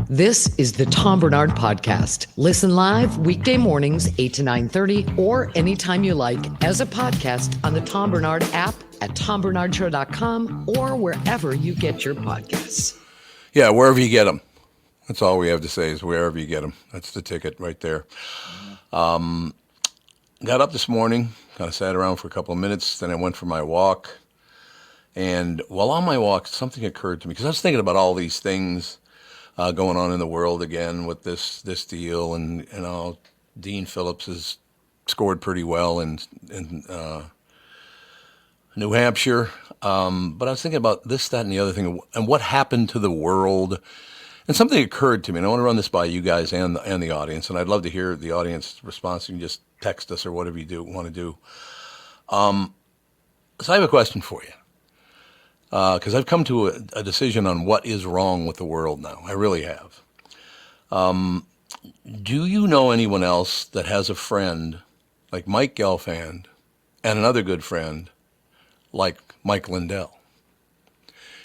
This is the Tom Barnard Podcast. Listen live weekday mornings, 8 to 9:30, or anytime you like as a podcast on the Tom Barnard app at tombarnardshow.com or wherever you get your podcasts. Yeah, wherever you get them. That's all we have to say is wherever you get them. That's the ticket right there. Got up this morning, kind of sat around for a couple of minutes, then I went for my walk. And while on my walk, something occurred to me, because I was thinking about all these things going on in the world again with this deal, and Dean Phillips has scored pretty well in New Hampshire, but I was thinking about this, that, and the other thing, and what happened to the world, and something occurred to me, and I want to run this by you guys and the audience, and I'd love to hear the audience response. You can just text us or whatever you want to do. So I have a question for you. Because I've come to a decision on what is wrong with the world now. I really have. Do you know anyone else that has a friend like Mike Gelfand and another good friend like Mike Lindell?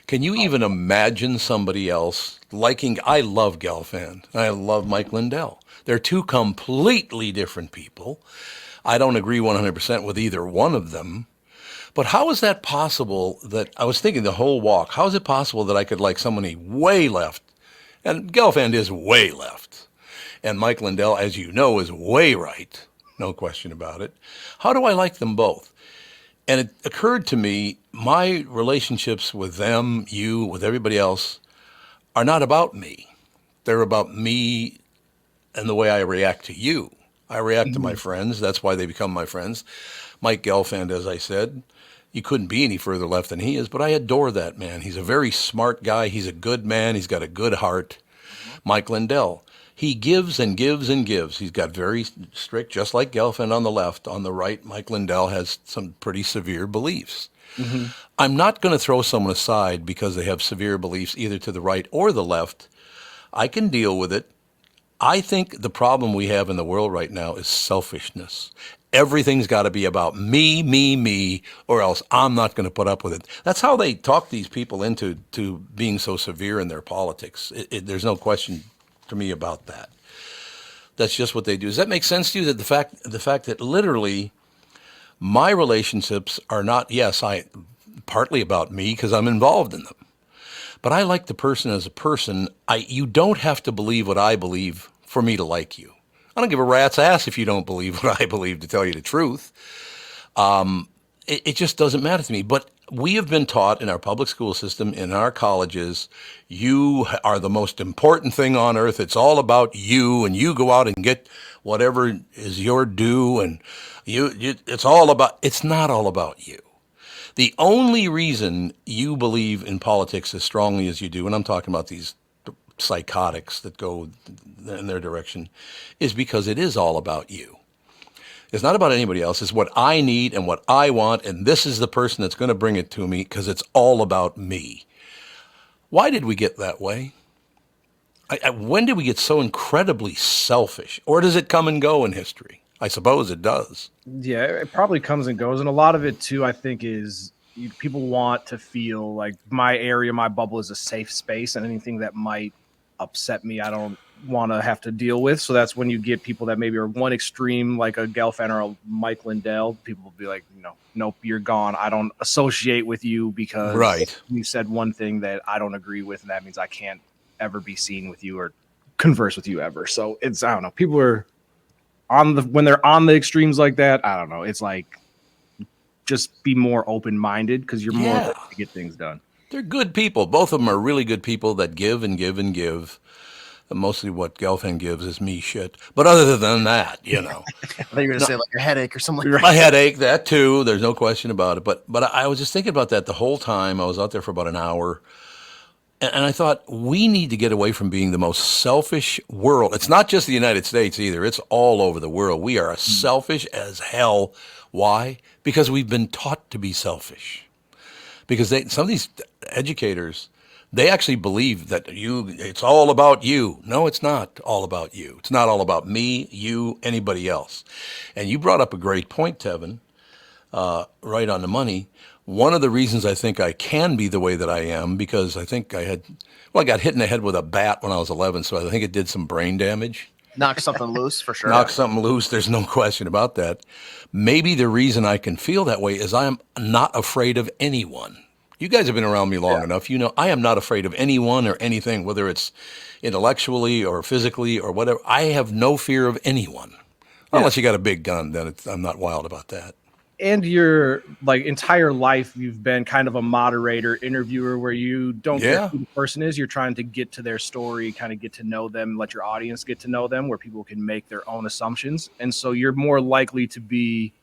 Can you even imagine somebody else liking? I love Gelfand. I love Mike Lindell. They're two completely different people. I don't agree 100% with either one of them. But how is that possible that, I was thinking the whole walk, how is it possible that I could like somebody way left, and Gelfand is way left, and Mike Lindell, as you know, is way right, no question about it. How do I like them both? And it occurred to me, my relationships with them, you, with everybody else, are not about me. They're about me and the way I react to you. I react to my friends, that's why they become my friends. Mike Gelfand, as I said, you couldn't be any further left than he is, but I adore that man. He's a very smart guy. He's a good man. He's got a good heart. Mike Lindell, he gives and gives and gives. He's got very strict, just like Gelfand on the left. On the right, Mike Lindell has some pretty severe beliefs. Mm-hmm. I'm not going to throw someone aside because they have severe beliefs either to the right or the left. I can deal with it. I think the problem we have in the world right now is selfishness. Everything's got to be about me, or else I'm not going to put up with it. That's how they talk these people into being so severe in their politics. There's no question to me about that. That's just what they do. Does that make sense to you? That the fact that literally my relationships are not, partly about me because I'm involved in them. But I like the person as a person. You don't have to believe what I believe for me to like you. I don't give a rat's ass if you don't believe what I believe, to tell you the truth. It just doesn't matter to me. But we have been taught in our public school system, in our colleges, you are the most important thing on earth. It's all about you, and you go out and get whatever is your due, and it's not all about you. The only reason you believe in politics as strongly as you do, and I'm talking about these psychotics that go in their direction, is because it is all about you. It's not about anybody else. It's what I need and what I want, and this is the person that's going to bring it to me because it's all about me. Why did we get that way? When did we get so incredibly selfish? Or does it come and go in history? I suppose it does. Yeah, it probably comes and goes. And a lot of it, too, I think, is people want to feel like my area, my bubble is a safe space, and anything that might upset me, I don't want to have to deal with. So that's when you get people that maybe are one extreme, like a Gelfand or a Mike Lindell. People will be like, nope, you're gone. I don't associate with you because you said one thing that I don't agree with, and that means I can't ever be seen with you or converse with you ever. So it's, I don't know. People are when they're on the extremes like that, I don't know. It's like, just be more open-minded because you're more likely to get things done. They're good people. Both of them are really good people that give and give and give. And mostly what Gelfand gives is me shit. But other than that, I thought you were going to say like a headache or something like that. My headache, that too. There's no question about it. But I was just thinking about that the whole time. I was out there for about an hour. And I thought, we need to get away from being the most selfish world. It's not just the United States either. It's all over the world. We are selfish as hell. Why? Because we've been taught to be selfish. Because some of these educators, they actually believe that it's all about you. No, it's not all about you. It's not all about me, you, anybody else. And you brought up a great point, Tevin, right on the money. One of the reasons I think I can be the way that I am, because I think I got hit in the head with a bat when I was 11, so I think it did some brain damage. Knock something loose for sure. Knock something loose. There's no question about that. Maybe the reason I can feel that way is I am not afraid of anyone. You guys have been around me long enough. You know, I am not afraid of anyone or anything, whether it's intellectually or physically or whatever. I have no fear of anyone. Unless you got a big gun, then I'm not wild about that. And your like entire life, you've been kind of a moderator, interviewer, where you don't care who the person is. You're trying to get to their story, kind of get to know them, let your audience get to know them, where people can make their own assumptions. And so you're more likely to be,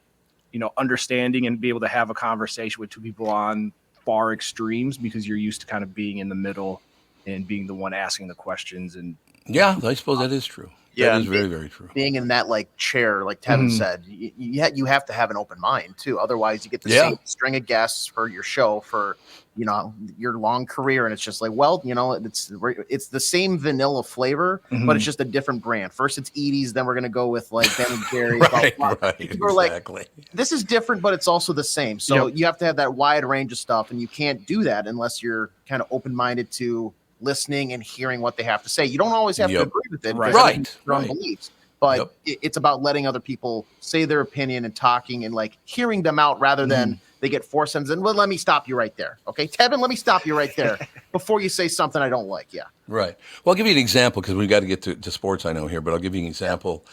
you know, understanding and be able to have a conversation with two people on far extremes because you're used to kind of being in the middle and being the one asking the questions. And yeah, I suppose that is true. Yeah, that is very, very true. Being in that like chair, like Tevin said, you have to have an open mind too. Otherwise, you get the same string of guests for your show for, you know, your long career, and it's just like, well, you know, it's the same vanilla flavor, but it's just a different brand. First it's Edie's, then we're gonna go with like Ben and Jerry's. Right, People are like, this is different, but it's also the same. So you have to have that wide range of stuff, and you can't do that unless you're kind of open minded to listening and hearing what they have to say. You don't always have to agree with it, your own beliefs, but it's about letting other people say their opinion and talking and like hearing them out rather than they get 4 sentences. And well, let me stop you right there. Okay, Tevin, let me stop you right there before you say something I don't like. Yeah. Right. Well, I'll give you an example because we've got to get to sports, I know here, but I'll give you an example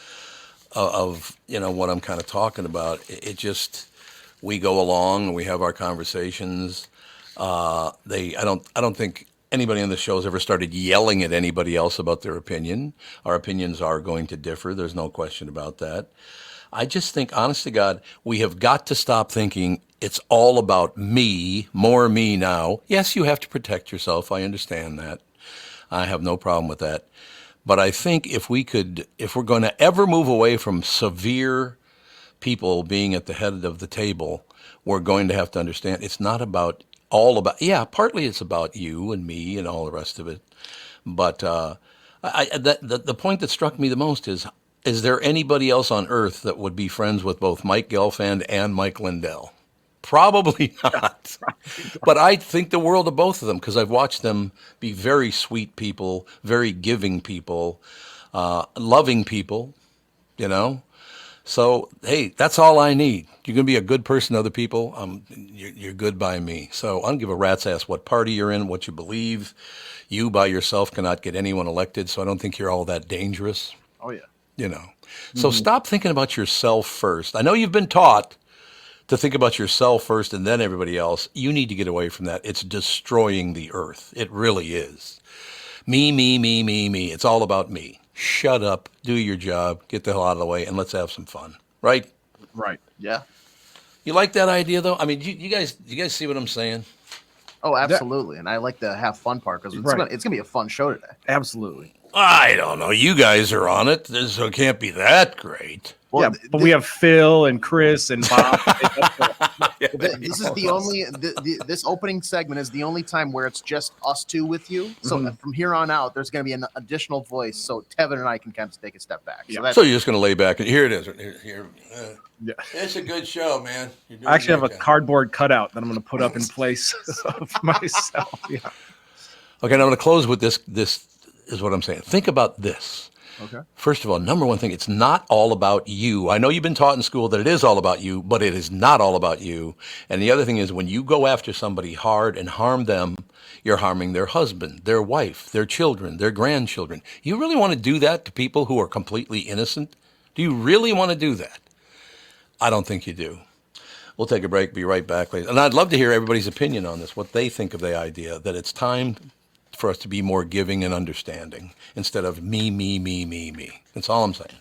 of you know, what I'm kind of talking about. It just, we go along and we have our conversations. I don't think anybody on the show has ever started yelling at anybody else about their opinion. Our opinions are going to differ. There's no question about that. I just think, honest to God, we have got to stop thinking it's all about me, more me now. Yes, you have to protect yourself. I understand that. I have no problem with that. But I think if we're going to ever move away from severe people being at the head of the table, we're going to have to understand it's not about partly it's about you and me and all the rest of it. But the point that struck me the most is there anybody else on earth that would be friends with both Mike Gelfand and Mike Lindell? Probably not. But I think the world of both of them because I've watched them be very sweet people, very giving people, loving people, you know. So, hey, that's all I need. You're going to be a good person to other people. You're good by me. So I don't give a rat's ass what party you're in, what you believe. You by yourself cannot get anyone elected, so I don't think you're all that dangerous. Oh, yeah. You know. So stop thinking about yourself first. I know you've been taught to think about yourself first and then everybody else. You need to get away from that. It's destroying the earth. It really is. Me, me, me, me, me. It's all about me. Shut up, do your job, get the hell out of the way, and let's have some fun. Right? Right. Yeah. You like that idea, though? I mean, you guys see what I'm saying? Oh, absolutely. And I like the have fun part because it's going to be a fun show today. Absolutely. I don't know. You guys are on it, so it can't be that great. Well, yeah, but we have Phil and Chris and Bob. This is the only this opening segment is the only time where it's just us two with you. So from here on out, there's going to be an additional voice, so Tevin and I can kind of take a step back. Yeah. So you're just going to lay back and here it is. Here. It's a good show, man. I actually have a cardboard cutout that I'm going to put up in place of myself. Yeah. Okay, now I'm going to close with this. This is what I'm saying. Think about this. Okay. First of all, number one thing, it's not all about you. I know you've been taught in school that it is all about you, but it is not all about you. And the other thing is when you go after somebody hard and harm them, you're harming their husband, their wife, their children, their grandchildren. You really want to do that to people who are completely innocent? Do you really want to do that? I don't think you do. We'll take a break, be right back, ladies. And I'd love to hear everybody's opinion on this, what they think of the idea that it's time for us to be more giving and understanding instead of me, me, me, me, me. That's all I'm saying.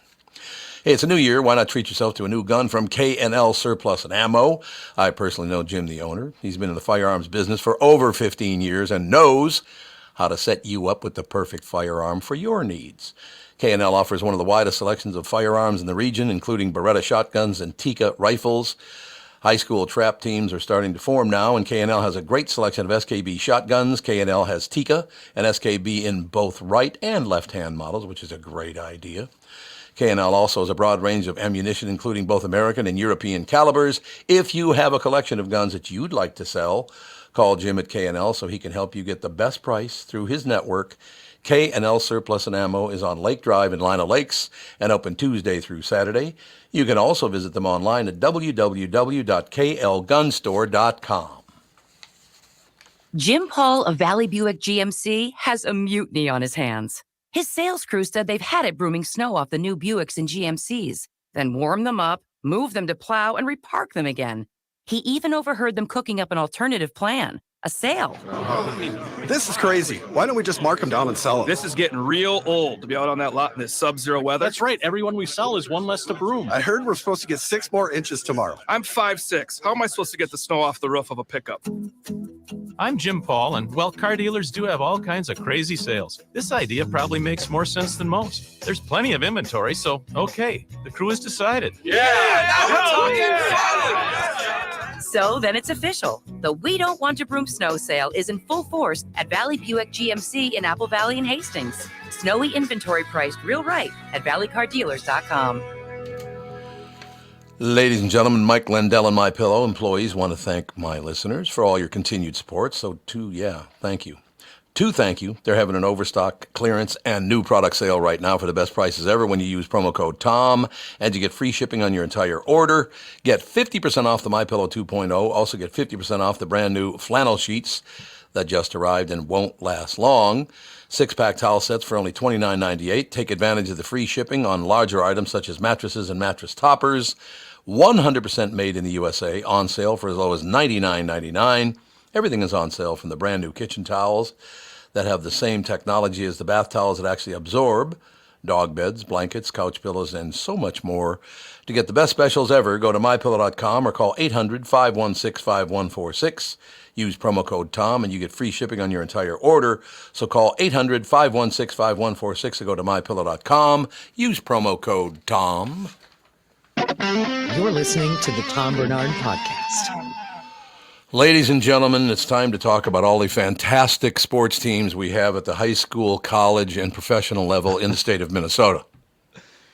Hey, it's a new year. Why not treat yourself to a new gun from K&L Surplus and Ammo? I personally know Jim, the owner. He's been in the firearms business for over 15 years and knows how to set you up with the perfect firearm for your needs. K&L offers one of the widest selections of firearms in the region, including Beretta shotguns and Tikka rifles. High school trap teams are starting to form now, and K&L has a great selection of SKB shotguns. K&L has Tikka and SKB in both right and left-hand models, which is a great idea. K&L also has a broad range of ammunition, including both American and European calibers. If you have a collection of guns that you'd like to sell, call Jim at K&L so he can help you get the best price through his network. K&L Surplus and Ammo is on Lake Drive in Lino Lakes and open Tuesday through Saturday. You can also visit them online at www.klgunstore.com. Jim Paul of Valley Buick GMC has a mutiny on his hands. His sales crew said they've had it brooming snow off the new Buicks and GMCs, then warm them up, move them to plow, and repark them again. He even overheard them cooking up an alternative plan, a sale. This is crazy. Why don't we just mark them down and sell them? This is getting real old to be out on that lot in this sub-zero weather. That's right. Everyone we sell is one less to broom. I heard we're supposed to get 6 more inches tomorrow. I'm 5'6". How am I supposed to get the snow off the roof of a pickup? I'm Jim Paul, and well, car dealers do have all kinds of crazy sales. This idea probably makes more sense than most. There's plenty of inventory, so okay, the crew has decided. Yeah! Now we're talking! So then it's official. The We Don't Want to Broom snow sale is in full force at Valley Buick GMC in Apple Valley and Hastings. Snowy inventory priced real right at valleycardealers.com. Ladies and gentlemen, Mike Lindell and MyPillow employees want to thank my listeners for all your continued support. So, thank you. Thank you. They're having an overstock, clearance, and new product sale right now for the best prices ever when you use promo code TOM, and you get free shipping on your entire order. Get 50% off the MyPillow 2.0. Also get 50% off the brand new flannel sheets that just arrived and won't last long. 6-pack towel sets for only $29.98. Take advantage of the free shipping on larger items such as mattresses and mattress toppers. 100% made in the USA, on sale for as low as $99.99. Everything is on sale, from the brand new kitchen towels that have the same technology as the bath towels that actually absorb, dog beds, blankets, couch pillows, and so much more. To get the best specials ever, go to MyPillow.com or call 800-516-5146. Use promo code TOM and you get free shipping on your entire order. So call 800-516-5146 or go to MyPillow.com. Use promo code TOM. You're listening to the Tom Barnard Podcast. Ladies and gentlemen, it's time to talk about all the fantastic sports teams we have at the high school, college, and professional level in the state of Minnesota.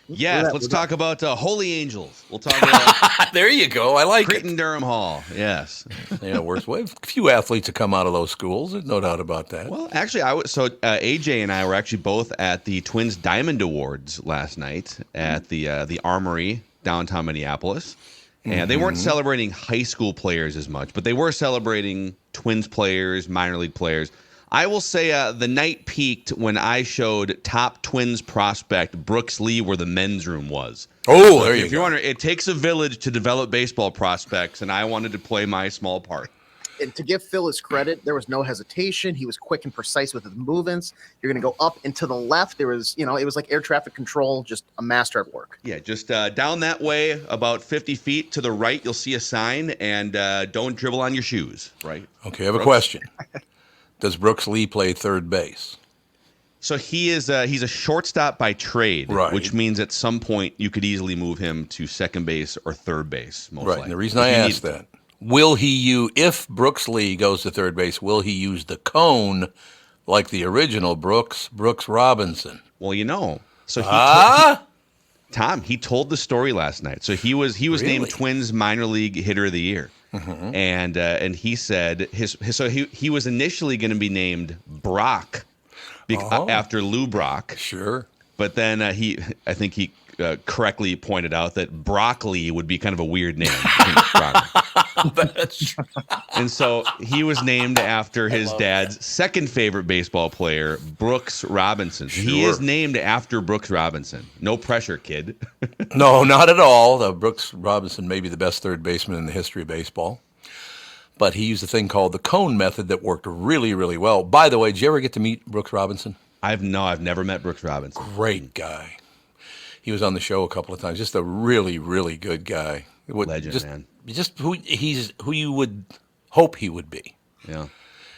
Yes, let's talk about Holy Angels. We'll talk about there you go. I like Creighton Durham Hall. Yes. We have a few athletes that come out of those schools. There's no doubt about that. Well, actually, AJ and I were actually both at the Twins Diamond Awards last night at the Armory downtown Minneapolis. And they weren't celebrating high school players as much, but they were celebrating Twins players, minor league players. I will say the night peaked when I showed top Twins prospect Brooks Lee where the men's room was. Oh, so there you go. If you're wondering, it takes a village to develop baseball prospects, and I wanted to play my small part. And to give Phil his credit, there was no hesitation. He was quick and precise with his movements. You're going to go up and to the left. There was, it was like air traffic control, just a master at work. Yeah, just down that way, about 50 feet to the right, you'll see a sign, and don't dribble on your shoes, right? Okay, I have a question. Does Brooks Lee play third base? So he's a shortstop by trade, right, which means at some point you could easily move him to second base or third base, most likely. And the reason I asked that, if Brooks Lee goes to third base, will he use the cone like the original Brooks Robinson? Well, so Tom, he told the story last night. So he was really? named Twins minor league hitter of the year. Mm-hmm. And he said he was initially going to be named Brock after Lou Brock. Sure. But then I think he correctly pointed out that broccoli would be kind of a weird name. That's true. And so he was named after his dad's second favorite baseball player, Brooks Robinson. Sure. He is named after Brooks Robinson. No pressure, kid. No, not at all. Brooks Robinson may be the best third baseman in the history of baseball. But he used a thing called the cone method that worked really, really well. By the way, did you ever get to meet Brooks Robinson? I've never met Brooks Robinson. Great guy. He was on the show a couple of times. Just a really, really good guy. Legend, man. Just who you would hope he would be. Yeah.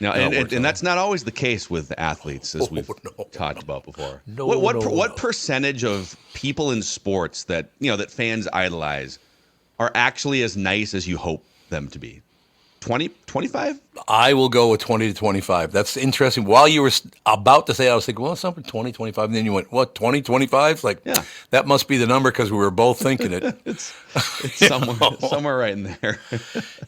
Now, and that's not always the case with athletes, as we've talked about before. What percentage of people in sports that that fans idolize are actually as nice as you hope them to be? 20, 25? I will go with 20 to 25. That's interesting. While you were about to say, I was thinking, well, something 20, 25. And then you went, what, 20, 25? Like, Yeah. that must be the number because we were both thinking it. It's somewhere right in there.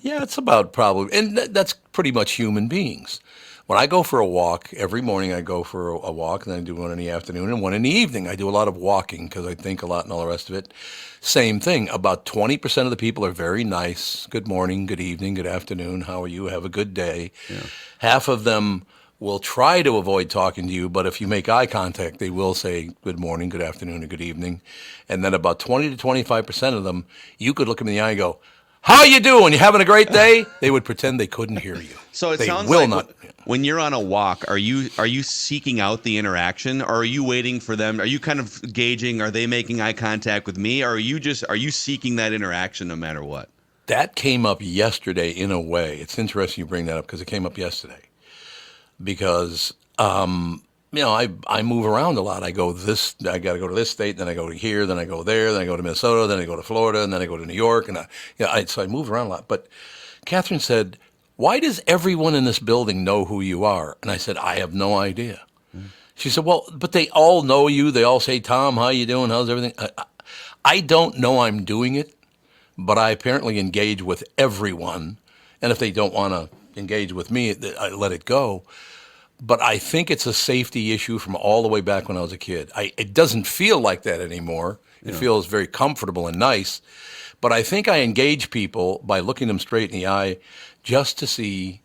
Yeah, it's about probably, and that's pretty much human beings. When I go for a walk, every morning I go for a walk, and then I do one in the afternoon and one in the evening. I do a lot of walking because I think a lot and all the rest of it. Same thing. About 20% of the people are very nice. Good morning, good evening, good afternoon. How are you? Have a good day. Yeah. Half of them will try to avoid talking to you, but if you make eye contact, they will say good morning, good afternoon, or good evening. And then about 20 to 25% of them, you could look them in the eye and go, how you doing? You having a great day? They would pretend they couldn't hear you. So it they sounds will like not. When you're on a walk, are you seeking out the interaction, or are you waiting for them? Are you kind of gauging, are they making eye contact with me, or are you seeking that interaction no matter what? That came up yesterday in a way. It's interesting you bring that up because it came up yesterday. Because I move around a lot. I got to go to this state, then I go to here, then I go there, then I go to Minnesota, then I go to Florida, and then I go to New York, and so I move around a lot. But Catherine said, why does everyone in this building know who you are? And I said, I have no idea. She said, well, but they all know you. They all say, Tom, how you doing? How's everything? I don't know I'm doing it, but I apparently engage with everyone. And if they don't want to engage with me, I let it go. But I think it's a safety issue from all the way back when I was a kid. It doesn't feel like that anymore. It feels very comfortable and nice. But I think I engage people by looking them straight in the eye just to see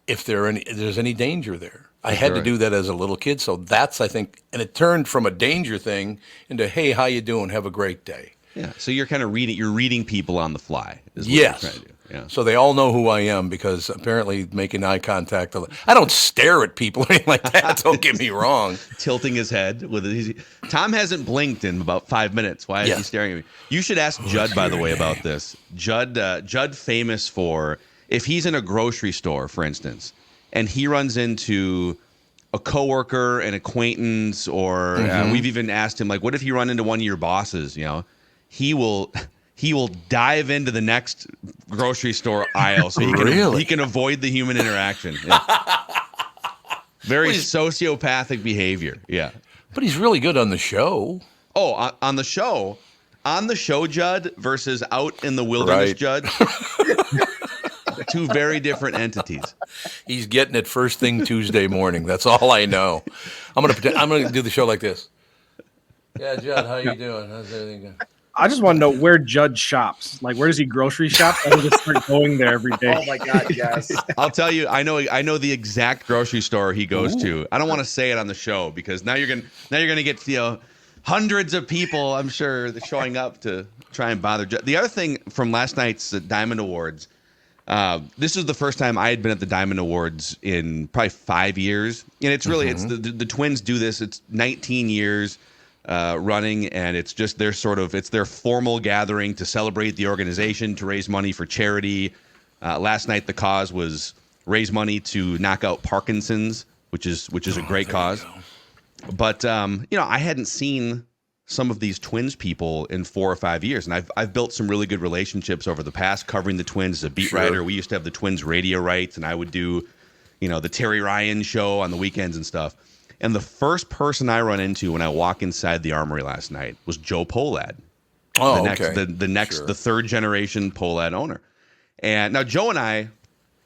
if there's any danger there. I had to do that as a little kid. So that's, I think, and it turned from a danger thing into, hey, how you doing? Have a great day. Yeah. So you're kind of reading people on the fly. Is what yes. You're trying to do. Yeah. So they all know who I am because apparently making eye contact. I don't stare at people or anything like that. Don't get me wrong. Tilting his head with it. Tom hasn't blinked in about 5 minutes. Why is he staring at me? You should ask Judd, by the way, about this. Judd famous for if he's in a grocery store, for instance, and he runs into a coworker, an acquaintance, or we've even asked him, like, what if you run into one of your bosses? He will dive into the next grocery store aisle so he can avoid the human interaction. Yeah. Very sociopathic behavior. Yeah. But he's really good on the show. Oh, on the show. On the show, Judd, versus out in the wilderness, Judd. Two very different entities. He's getting it first thing Tuesday morning. That's all I know. I'm gonna do the show like this. Yeah, Judd, how you doing? How's everything going? I just want to know where Judd shops. Like, where does he grocery shop? I will just start going there every day. Oh my God, yes. I'll tell you, I know the exact grocery store he goes to. I don't want to say it on the show because now you're gonna get hundreds of people, I'm sure, showing up to try and bother Judd. The other thing from last night's Diamond Awards, this is the first time I had been at the Diamond Awards in probably 5 years, and it's really it's the Twins do this. It's 19 years. Running, and it's just it's their formal gathering to celebrate the organization, to raise money for charity. Last night the cause was raise money to knock out Parkinson's, which is a great cause. But I hadn't seen some of these Twins people in 4 or 5 years, and I've built some really good relationships over the past covering the Twins as a beat writer. We used to have the Twins radio rights, and I would do the Terry Ryan show on the weekends and stuff. And the first person I run into when I walk inside the Armory last night was Joe Polad. Oh, the third generation Polad owner. And now Joe and I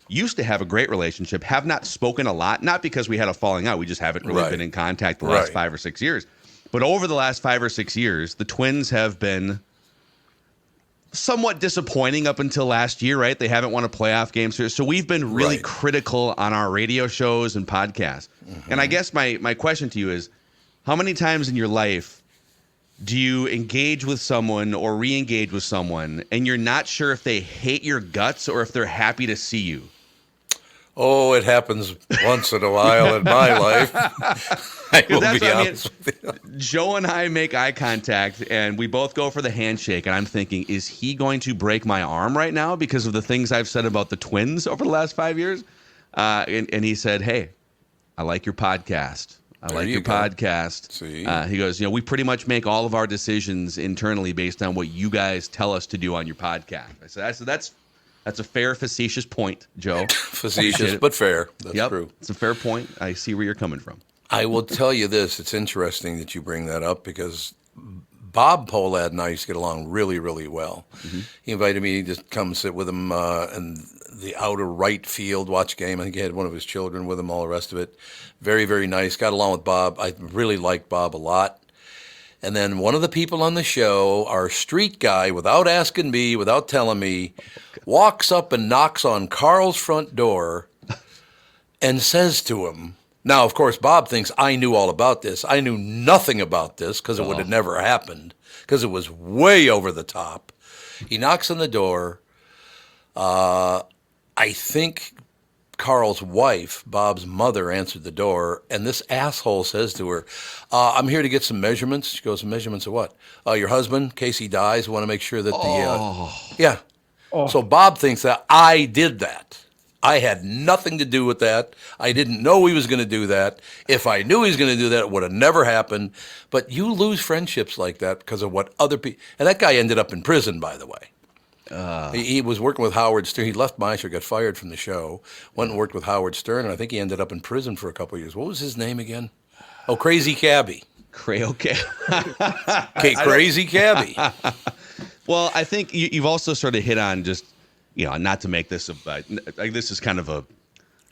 used to have a great relationship, have not spoken a lot, not because we had a falling out. We just haven't really been in contact the last 5 or 6 years. But over the last 5 or 6 years, the Twins have been somewhat disappointing up until last year, right? They haven't won a playoff game. So we've been really critical on our radio shows and podcasts. And I guess my question to you is, how many times in your life do you engage with someone or re-engage with someone and you're not sure if they hate your guts or if they're happy to see you? Oh, it happens once in a while in my life. I will be honest with you. Joe and I make eye contact, and we both go for the handshake, and I'm thinking, is he going to break my arm right now because of the things I've said about the Twins over the last 5 years? And he said, hey, I like your podcast. I like your podcast. See? He goes, we pretty much make all of our decisions internally based on what you guys tell us to do on your podcast. I said, That's a fair, facetious point, Joe. Facetious, but fair. That's true. It's a fair point. I see where you're coming from. I will tell you this. It's interesting that you bring that up because Bob Polad and I used to get along really, really well. Mm-hmm. He invited me to come sit with him in the outer right field, watch a game. I think he had one of his children with him, all the rest of it. Very, very nice. Got along with Bob. I really liked Bob a lot. And then one of the people on the show, our street guy, without asking me, without telling me, walks up and knocks on Carl's front door and says to him, now, of course, Bob thinks I knew all about this. I knew nothing about this because it would have never happened because it was way over the top. He knocks on the door. I think Carl's wife, Bob's mother, answered the door, and this asshole says to her, I'm here to get some measurements. She goes, measurements of what? Your husband, in case he dies, we want to make sure that yeah. Oh. So Bob thinks that I did that. I had nothing to do with that. I didn't know he was going to do that. If I knew he was going to do that, it would have never happened. But you lose friendships like that because of what other people... And that guy ended up in prison, by the way. He was working with Howard Stern. He left my show, got fired from the show, went and worked with Howard Stern, and I think he ended up in prison for a couple of years. What was his name again? Oh, Crazy Cabbie. Okay. Crazy Cabbie. Well, I think you've also sort of hit on just, not to make this this is kind of a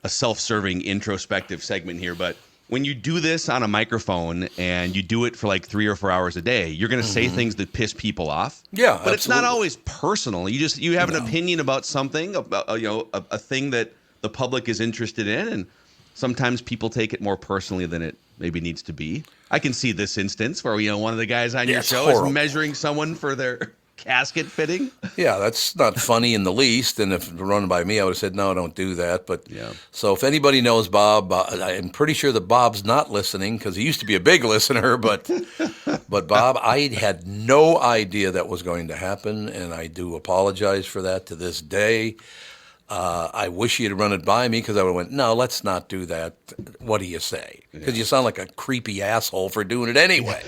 self-serving introspective segment here, but when you do this on a microphone and you do it for like 3 or 4 hours a day, you're going to say things that piss people off. Yeah, but absolutely. It's not always personal. You have an opinion about something, about a thing that the public is interested in, and sometimes people take it more personally than it maybe needs to be. I can see this instance where one of the guys on your show is measuring someone for their casket fitting. Yeah, that's not funny in the least. And if it were run by me, I would have said, no, don't do that. But so if anybody knows Bob, I'm pretty sure that Bob's not listening because he used to be a big listener. But Bob, I had no idea that was going to happen, and I do apologize for that to this day. I wish he had run it by me because I would have went, no, let's not do that. What do you say? Because you sound like a creepy asshole for doing it anyway.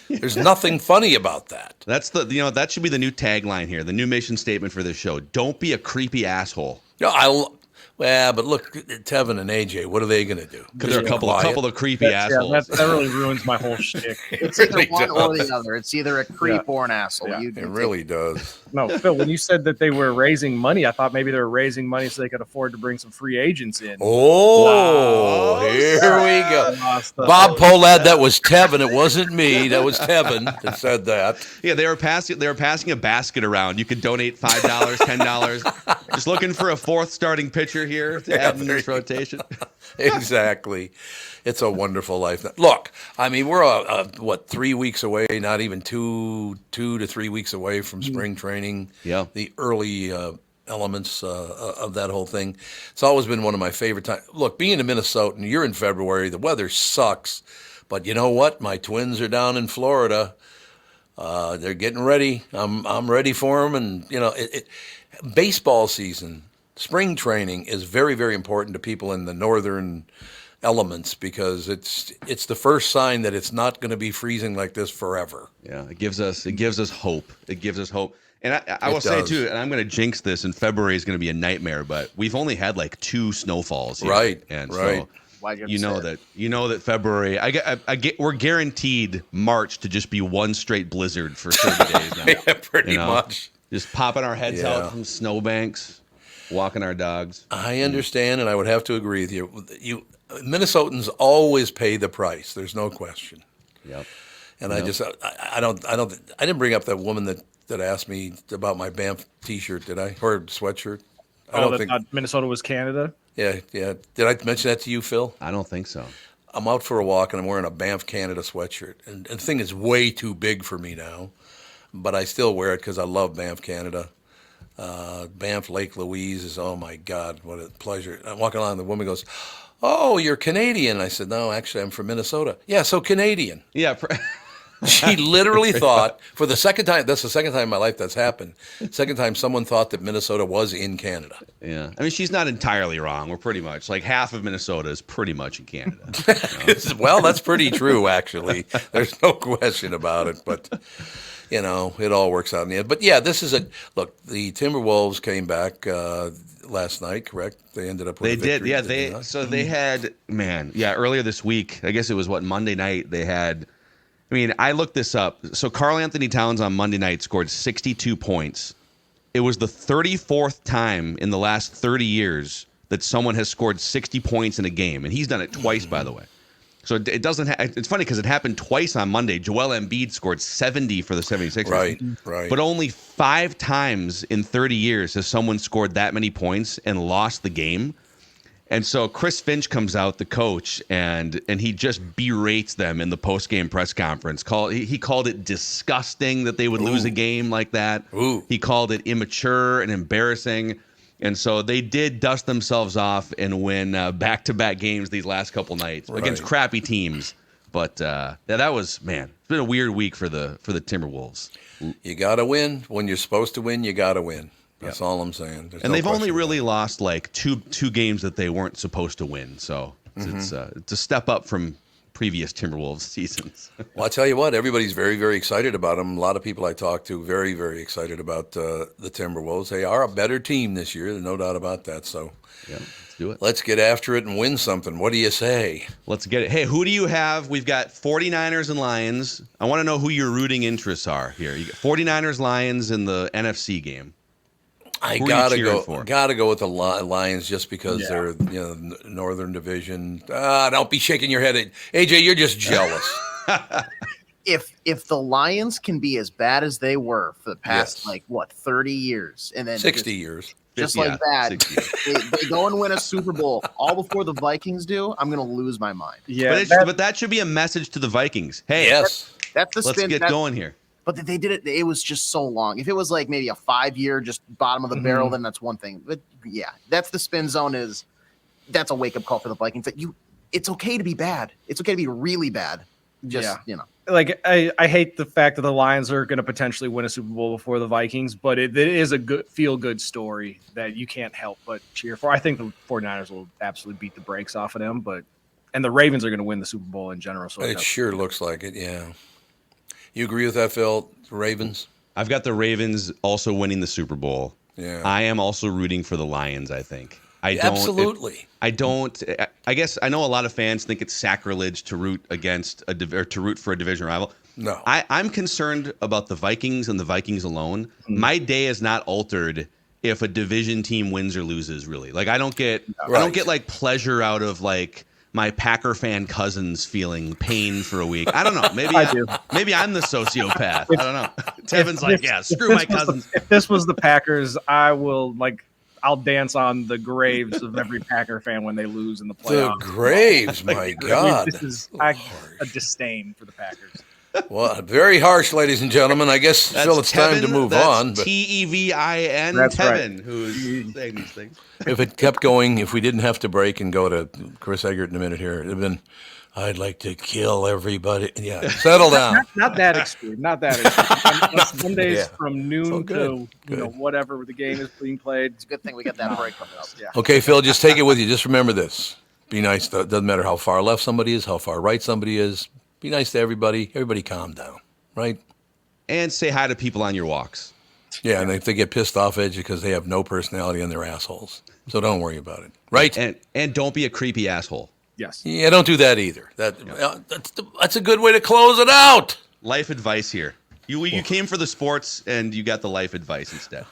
There's nothing funny about that. That's that should be the new tagline here, the new mission statement for this show. Don't be a creepy asshole. But look, Tevin and AJ, what are they going to do? Because they're a couple of creepy assholes. Yeah, that really ruins my whole shtick. It's either one or the other. It's either a creep or an asshole. Yeah, it really does. No, Phil, when you said that they were raising money, I thought maybe they were raising money so they could afford to bring some free agents in. Oh, here we go. Bob Polad, that was Tevin. It wasn't me. That was Tevin that said that. Yeah, they were passing a basket around. You could donate $5, $10. Just looking for a fourth starting pitcher here to add in this rotation. Exactly. It's a wonderful life. Look, I mean, we're 3 weeks away, not even two to 3 weeks away from spring training. Yeah. The early elements of that whole thing. It's always been one of my favorite times. Look, being a Minnesotan, you're in February, the weather sucks, but you know what? My twins are down in Florida. They're getting ready. I'm ready for them, and baseball season, spring training is very, very important to people in the northern elements because it's the first sign that it's not going to be freezing like this forever. Yeah, it gives us hope. It gives us hope. And I will say too, and I'm going to jinx this, and February is going to be a nightmare, but we've only had like 2 snowfalls here. Right. And right. So you know that February we're guaranteed March to just be one straight blizzard for 30 days now. Yeah, pretty much. Just popping our heads out from snowbanks, walking our dogs. I understand, and I would have to agree with you. Minnesotans always pay the price. There's no question. Yep. And I didn't bring up that woman that asked me about my Banff T-shirt, did I? Or sweatshirt? I don't think Minnesota was Canada. Yeah. Did I mention that to you, Phil? I don't think so. I'm out for a walk and I'm wearing a Banff Canada sweatshirt, and the thing is way too big for me now, but I still wear it because I love Banff Canada. Banff Lake Louise is, oh my God, what a pleasure. I'm walking along, the woman goes, "Oh, you're Canadian." I said, "No, actually, I'm from Minnesota." "Yeah, so Canadian." Yeah. She literally thought, for the second time, that's the second time in my life that's happened. Second time someone thought that Minnesota was in Canada. Yeah. I mean, she's not entirely wrong. We're pretty much, like, half of Minnesota is pretty much in Canada. Well, that's pretty true, actually. There's no question about it. But, it all works out in the end. But, yeah, this is look, the Timberwolves came back last night, correct? They ended up with a victory. They did, yeah. They had, earlier this week, I guess it was, Monday night, they had, I looked this up. So Karl Anthony Towns on Monday night scored 62 points. It was the 34th time in the last 30 years that someone has scored 60 points in a game. And he's done it twice, by the way. So it doesn't. It's funny because it happened twice on Monday. Joel Embiid scored 70 for the 76ers. Right. But only 5 times in 30 years has someone scored that many points and lost the game. And so Chris Finch comes out, the coach, and he just berates them in the post-game press conference. He called it disgusting that they would lose a game like that. Ooh. He called it immature and embarrassing. And so they did dust themselves off and win back-to-back games these last couple nights against crappy teams. But that was, it's been a weird week for the Timberwolves. You got to win. When you're supposed to win, you got to win. That's all I'm saying. And they've only really lost like two games that they weren't supposed to win. So it's a step up from previous Timberwolves seasons. Well, I tell you what, everybody's very, very excited about them. A lot of people I talk to very, very excited about the Timberwolves. They are a better team this year. There's no doubt about that. So let's do it. Let's get after it and win something. What do you say? Let's get it. Hey, who do you have? We've got 49ers and Lions. I want to know who your rooting interests are here. You got 49ers, Lions in the NFC game. I gotta go with the Lions just because they're Northern Division. Don't be shaking your head at AJ. You're just jealous. If the Lions can be as bad as they were for the past 30 years, and then 60 years, just like that, they go and win a Super Bowl all before the Vikings do, I'm gonna lose my mind. Yeah, but that should be a message to the Vikings. Hey, yes, that's the spin. Let's get going here. But they did it. It was just so long. If it was like maybe a 5-year, just bottom of the barrel, then that's one thing. But yeah, that's the spin zone. That's a wake up call for the Vikings. That it's okay to be bad. It's okay to be really bad. Like I hate the fact that the Lions are going to potentially win a Super Bowl before the Vikings, but it is a good feel good story that you can't help but cheer for. I think the 49ers will absolutely beat the brakes off of them, and the Ravens are going to win the Super Bowl in general. So it sure looks like it. Yeah. You agree with that, Phil? Ravens? I've got the Ravens also winning the Super Bowl. Yeah. I am also rooting for the Lions, I think. Absolutely. I guess I know a lot of fans think it's sacrilege to root to root for a division rival. No. I'm concerned about the Vikings and the Vikings alone. My day is not altered if a division team wins or loses, really. Like I don't get like pleasure out of like my Packer fan cousins feeling pain for a week. I don't know. Maybe I do. Maybe I'm the sociopath. I don't know. Tevin's screw my cousins. If this was the Packers, I'll dance on the graves of every Packer fan when they lose in the playoffs. The graves, my God. This is a disdain for the Packers. Well, very harsh, ladies and gentlemen. I guess, Phil, it's time to move on. Tevin, that's Tevin, right. Who's saying these things. If it kept going, if we didn't have to break and go to Chris Egert in a minute here, it would have been, I'd like to kill everybody. Yeah, settle down. Not that extreme. Not that extreme. Sundays from noon to whatever the game is being played. It's a good thing we got that break coming up. Yeah. Okay, Phil, just take it with you. Just remember this. Be nice. Doesn't matter how far left somebody is, how far right somebody is. Be nice to everybody. Everybody calm down, right? And say hi to people on your walks. Yeah, and if they get pissed off at you because they have no personality and they're assholes. So don't worry about it, right? And don't be a creepy asshole. Yes. Yeah, don't do that either. That's a good way to close it out. Life advice here. You came for the sports and you got the life advice instead.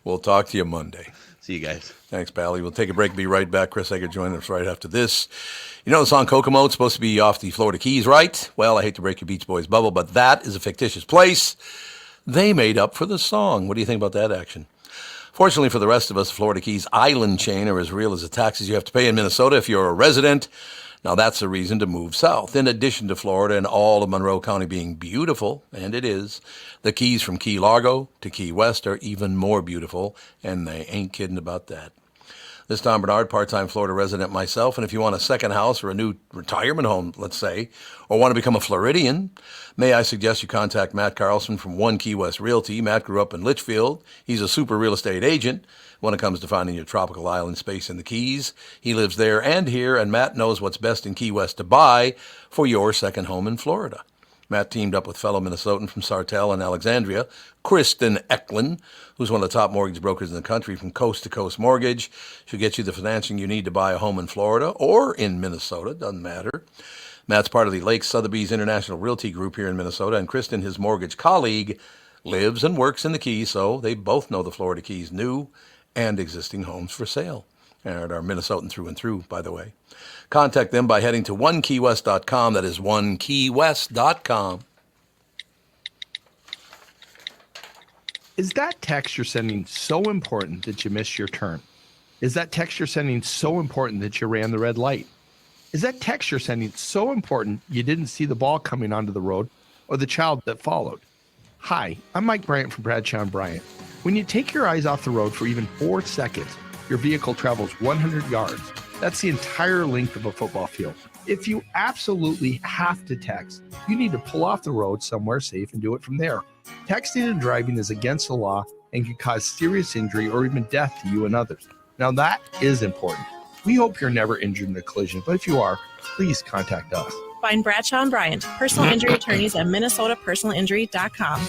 We'll talk to you Monday. See you guys. Thanks, Pally. We'll take a break. Be right back. Chris Egert joining us right after this. You know the song Kokomo? It's supposed to be off the Florida Keys, right? Well, I hate to break your Beach Boys bubble, but that is a fictitious place. They made up for the song. What do you think about that action? Fortunately for the rest of us, Florida Keys island chain are as real as the taxes you have to pay in Minnesota if you're a resident. Now, that's a reason to move south. In addition to Florida and all of Monroe County being beautiful, and it is, the Keys from Key Largo to Key West are even more beautiful, and they ain't kidding about that. This Tom Barnard, part-time Florida resident myself, and if you want a second house or a new retirement home, let's say, or want to become a Floridian, may I suggest you contact Matt Carlson from One Key West Realty. Matt grew up in Litchfield. He's a super real estate agent when it comes to finding your tropical island space in the Keys. He lives there and here, and Matt knows what's best in Key West to buy for your second home in Florida. Matt teamed up with fellow Minnesotan from Sartell and Alexandria, Kristyn Burtt, who's one of the top mortgage brokers in the country from Coast to Coast Mortgage. She'll get you the financing you need to buy a home in Florida or in Minnesota, doesn't matter. Matt's part of the Lake Sotheby's International Realty Group here in Minnesota, and Kristyn, his mortgage colleague, lives and works in the Keys, so they both know the Florida Keys new and existing homes for sale. And are Minnesotan through and through, by the way. Contact them by heading to onekeywest.com. That is onekeywest.com. Is that text you're sending so important that you missed your turn? Is that text you're sending so important that you ran the red light? Is that text you're sending so important you didn't see the ball coming onto the road or the child that followed? Hi, I'm Mike Bryant from Bradshaw & Bryant. When you take your eyes off the road for even 4 seconds, your vehicle travels 100 yards. That's the entire length of a football field. If you absolutely have to text, you need to pull off the road somewhere safe and do it from there. Texting and driving is against the law and can cause serious injury or even death to you and others. Now that is important. We hope you're never injured in a collision, but if you are, please contact us. Find Bradshaw & Bryant, personal injury attorneys at minnesotapersonalinjury.com.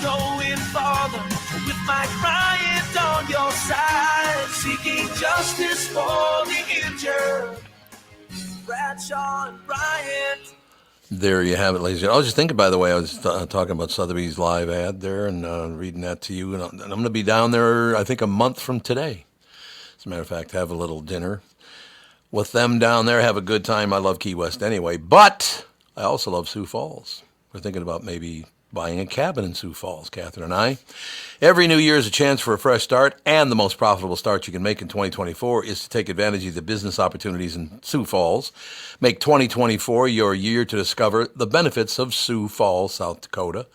Going farther with Mike Bryant on your side, seeking justice for the injured. Bradshaw & Bryant. There you have it, ladies and gentlemen. I was just thinking, by the way, I was talking about Sotheby's live ad there and reading that to you. And I'm going to be down there, I think, a month from today. As a matter of fact, have a little dinner with them down there, have a good time. I love Key West anyway, but I also love Sioux Falls. We're thinking about maybe buying a cabin in Sioux Falls, Catherine and I. Every new year is a chance for a fresh start, and the most profitable start you can make in 2024 is to take advantage of the business opportunities in Sioux Falls. Make 2024 your year to discover the benefits of Sioux Falls, South Dakota.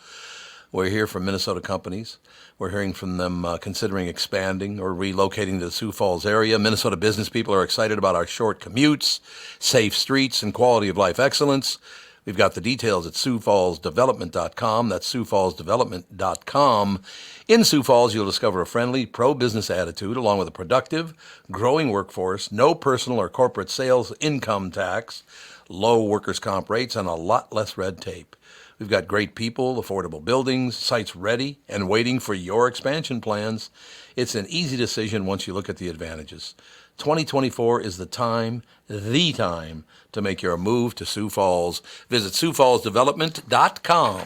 We're here from Minnesota companies. We're hearing from them considering expanding or relocating to the Sioux Falls area. Minnesota business people are excited about our short commutes, safe streets, and quality of life excellence. We've got the details at SiouxFallsDevelopment.com. That's SiouxFallsDevelopment.com. In Sioux Falls, you'll discover a friendly, pro-business attitude along with a productive, growing workforce, no personal or corporate sales income tax, low workers' comp rates, and a lot less red tape. We've got great people, affordable buildings, sites ready and waiting for your expansion plans. It's an easy decision once you look at the advantages. 2024 is the time to make your move to Sioux Falls. Visit SiouxFallsDevelopment.com.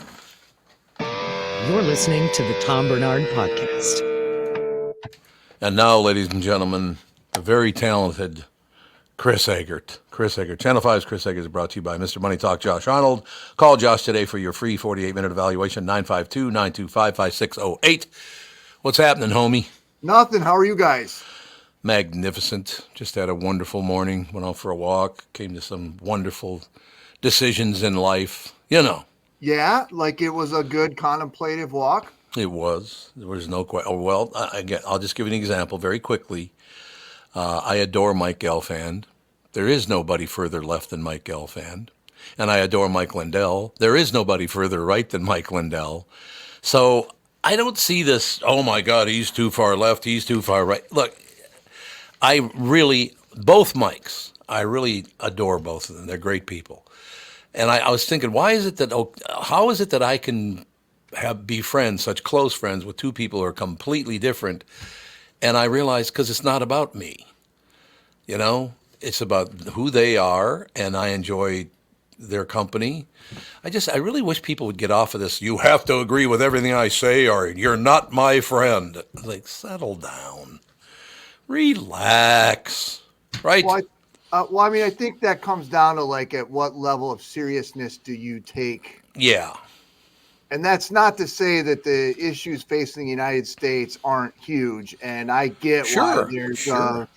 You're listening to the Tom Barnard Podcast. And now, ladies and gentlemen, the very talented Chris Egert. Chris Egert. Channel 5's Chris Egert is brought to you by Mr. Money Talk Josh Arnold. Call Josh today for your free 48-minute evaluation, 952-925-5608. What's happening, homie? Nothing. How are you guys? Magnificent. Just had a wonderful morning. Went out for a walk. Came to some wonderful decisions in life. You know. Yeah, like it was a good contemplative walk? It was. There was no question. Oh, well, again, I'll just give you an example very quickly. I adore Mike Gelfand. There is nobody further left than Mike Gelfand. And I adore Mike Lindell. There is nobody further right than Mike Lindell. So I don't see this, oh my God, he's too far left, he's too far right. Look, both Mikes, I really adore both of them. They're great people. And I was thinking, how is it that I can be friends, such close friends with two people who are completely different? And I realized, because it's not about me. You know, it's about who they are, and I enjoy their company. I really wish people would get off of this, you have to agree with everything I say or you're not my friend. Like, settle down. Relax. Right? Well, I mean, I think that comes down to, like, at what level of seriousness do you take? Yeah. And that's not to say that the issues facing the United States aren't huge. And I get why there's a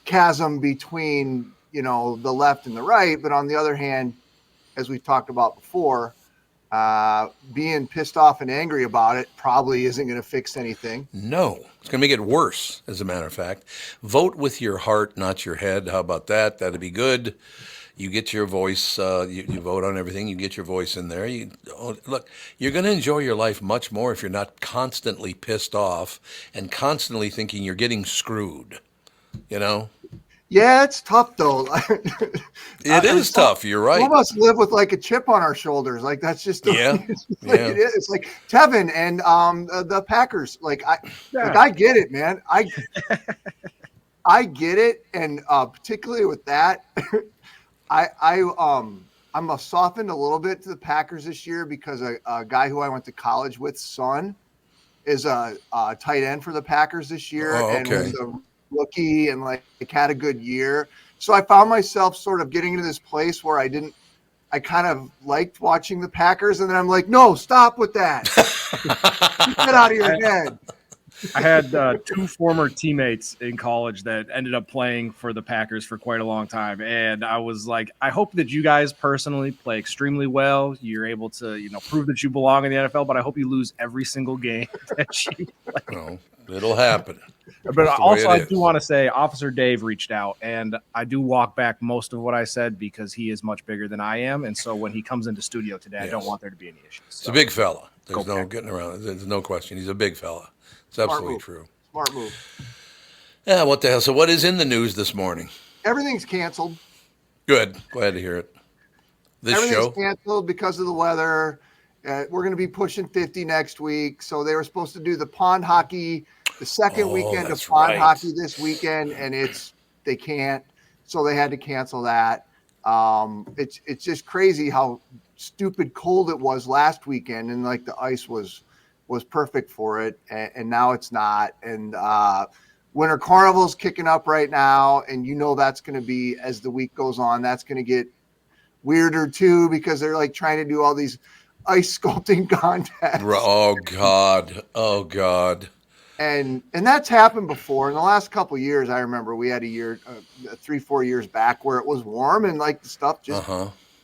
chasm between, the left and the right. But on the other hand, as we've talked about before, being pissed off and angry about it probably isn't going to fix anything. No, it's going to make it worse, as a matter of fact. Vote with your heart, not your head. How about that? That'd be good. You get your voice, you vote on everything, you get your voice in there. Look, you're going to enjoy your life much more if you're not constantly pissed off and constantly thinking you're getting screwed, you know? Yeah, it's tough, though. It is tough, you're right. Some of us live with like a chip on our shoulders. Like, that's just the Yeah, way it is. It's like Tevin and the Packers. Like, I get it, man. I get it. And particularly with that, I'm softened a little bit to the Packers this year because a guy who I went to college with, son, is a tight end for the Packers this year, and was a rookie and like had a good year. So I found myself sort of getting into this place where I kind of liked watching the Packers, and then I'm like, no, stop with that. Get out of your head. I had 2 former teammates in college that ended up playing for the Packers for quite a long time. And I was like, I hope that you guys personally play extremely well. You're able to, prove that you belong in the NFL, but I hope you lose every single game that you play. No, it'll happen. But also, I do want to say Officer Dave reached out, and I do walk back most of what I said because he is much bigger than I am. And so when he comes into studio today, I don't want there to be any issues. So, it's a big fella. There's no getting around it. There's no question. He's a big fella. It's absolutely true. Smart move. Yeah, what the hell? So what is in the news this morning? Everything's canceled. Good. Glad to hear it. Everything's canceled because of the weather. We're going to be pushing 50 next week. So they were supposed to do the pond hockey the second weekend of pond hockey this weekend, and they can't. So they had to cancel that. It's just crazy how stupid cold it was last weekend, and like the ice was perfect for it, and now it's not. And Winter Carnival's kicking up right now, and that's going to be, as the week goes on, that's going to get weirder too, because they're like trying to do all these ice sculpting contests. Oh God. And that's happened before. In the last couple of years, I remember we had a year, 3-4 years back, where it was warm and like the stuff just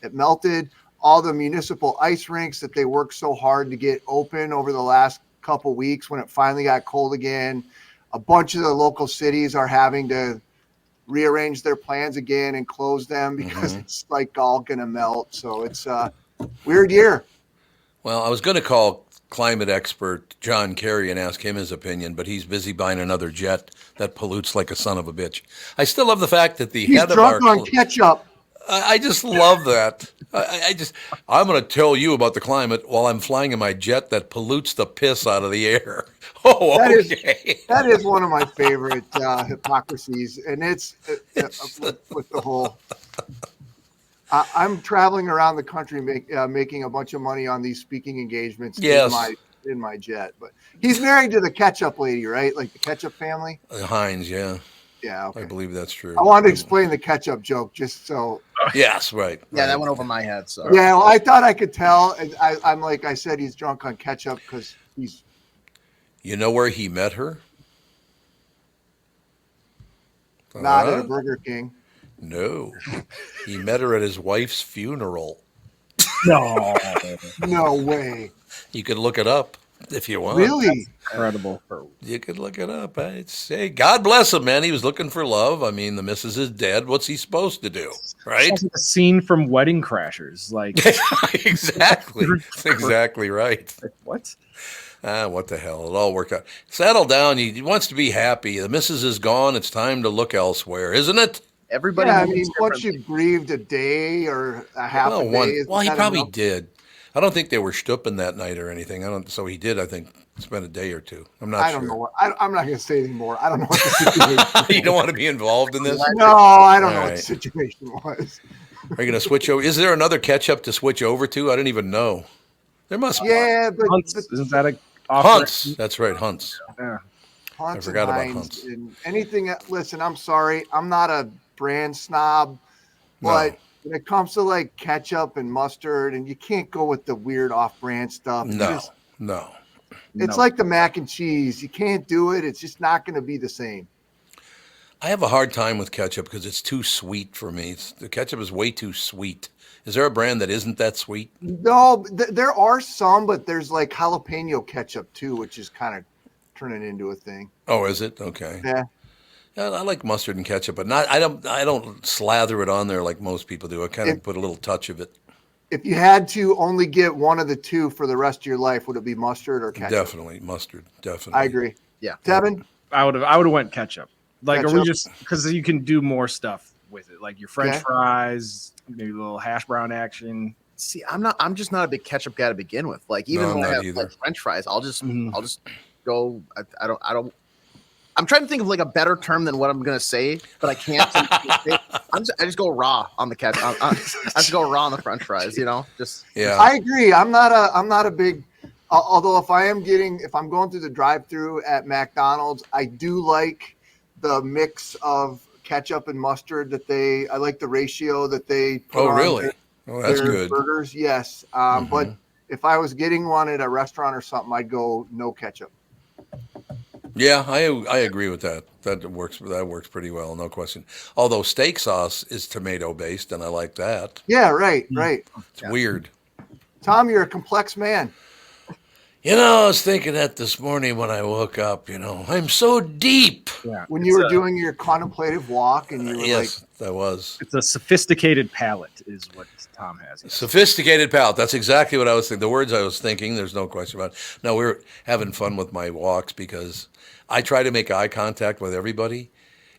it melted. All the municipal ice rinks that they worked so hard to get open over the last couple weeks, when it finally got cold again, a bunch of the local cities are having to rearrange their plans again and close them because it's like all going to melt. So it's a weird year. Well, I was going to call climate expert John Kerry and ask him his opinion, but he's busy buying another jet that pollutes like a son of a bitch. I still love the fact that he's drunk on ketchup. I just love that. I'm going to tell you about the climate while I'm flying in my jet that pollutes the piss out of the air. Oh, okay. That is one of my favorite hypocrisies, and it's with the whole. I'm traveling around the country making a bunch of money on these speaking engagements in my jet. But he's married to the ketchup lady, right? Like the ketchup family. Heinz, yeah. Yeah, okay. I believe that's true. I wanted to explain the ketchup joke just so. Yes, right. Yeah, that went over my head. So. Yeah, well, I thought I could tell. And I'm like I said, he's drunk on ketchup because he's. You know where he met her? Not at a Burger King. No, he met her at his wife's funeral. No way. You could look it up if you want. Really? Incredible. You could look it up. I'd say, God bless him, man. He was looking for love. I mean, the missus is dead. What's he supposed to do, right? It's like a scene from Wedding Crashers. Like exactly. That's exactly right. What? What the hell? It'll all work out. Settle down. He wants to be happy. The missus is gone. It's time to look elsewhere, isn't it? Everybody. Yeah, I mean, once you've grieved a day or a half a day. Well, he probably did. I don't think they were stupping that night or anything. So he did, I think, spend a day or two. I'm not sure. I don't know. I'm not going to say anymore. I don't know what the situation You don't want to be involved in this? No, I don't know what the situation was. Are you going to switch over? Is there another ketchup to switch over to? I didn't even know. There must be. Yeah, but Hunt's, isn't that a Hunt's? That's right, Hunt's. Yeah. Hunt's I forgot about Heinz Hunt's. and anything. Listen, I'm sorry. I'm not a brand snob, but when it comes to like ketchup and mustard, and you can't go with the weird off-brand stuff. No. It's like the mac and cheese. You can't do it. It's just not going to be the same. I have a hard time with ketchup because it's too sweet for me. The ketchup is way too sweet. Is there a brand that isn't that sweet? No, there are some, but there's like jalapeno ketchup too, which is kind of turning into a thing. Oh, is it? Okay. Yeah. Yeah, I like mustard and ketchup, but not. I don't slather it on there like most people do. I kind of put a little touch of it. If you had to only get one of the two for the rest of your life, would it be mustard or ketchup? Definitely mustard. Definitely. I agree. Yeah. Tevin? I would have went ketchup. Like, Ketchup? are we just because you can do more stuff with it, like your French fries, maybe a little hash brown action. See, I'm just not a big ketchup guy to begin with. Like, even when I have like French fries, I'll just go. I don't. I'm trying to think of like a better term than what I'm gonna say, but I can't. I just go raw on the ketchup. I just go raw on the French fries. You know, just yeah. I agree. I'm not a big. Although if I'm going through the drive-through at McDonald's, I do like the mix of ketchup and mustard I like the ratio that they put on really? That's their good. burgers. Yes. But if I was getting one at a restaurant or something, I'd go no ketchup. Yeah, I agree with that. That works pretty well, no question. Although steak sauce is tomato based, and I like that. Yeah, right. It's weird. Tom, you're a complex man. You know, I was thinking that this morning when I woke up. You know, I'm so deep. Yeah. When you were doing your contemplative walk, and you were yes, that was. It's a sophisticated palate, is what Tom has. Yes. Sophisticated palate. That's exactly what I was thinking. The words I was thinking. There's no question about it. No, we were having fun with my walks because I try to make eye contact with everybody,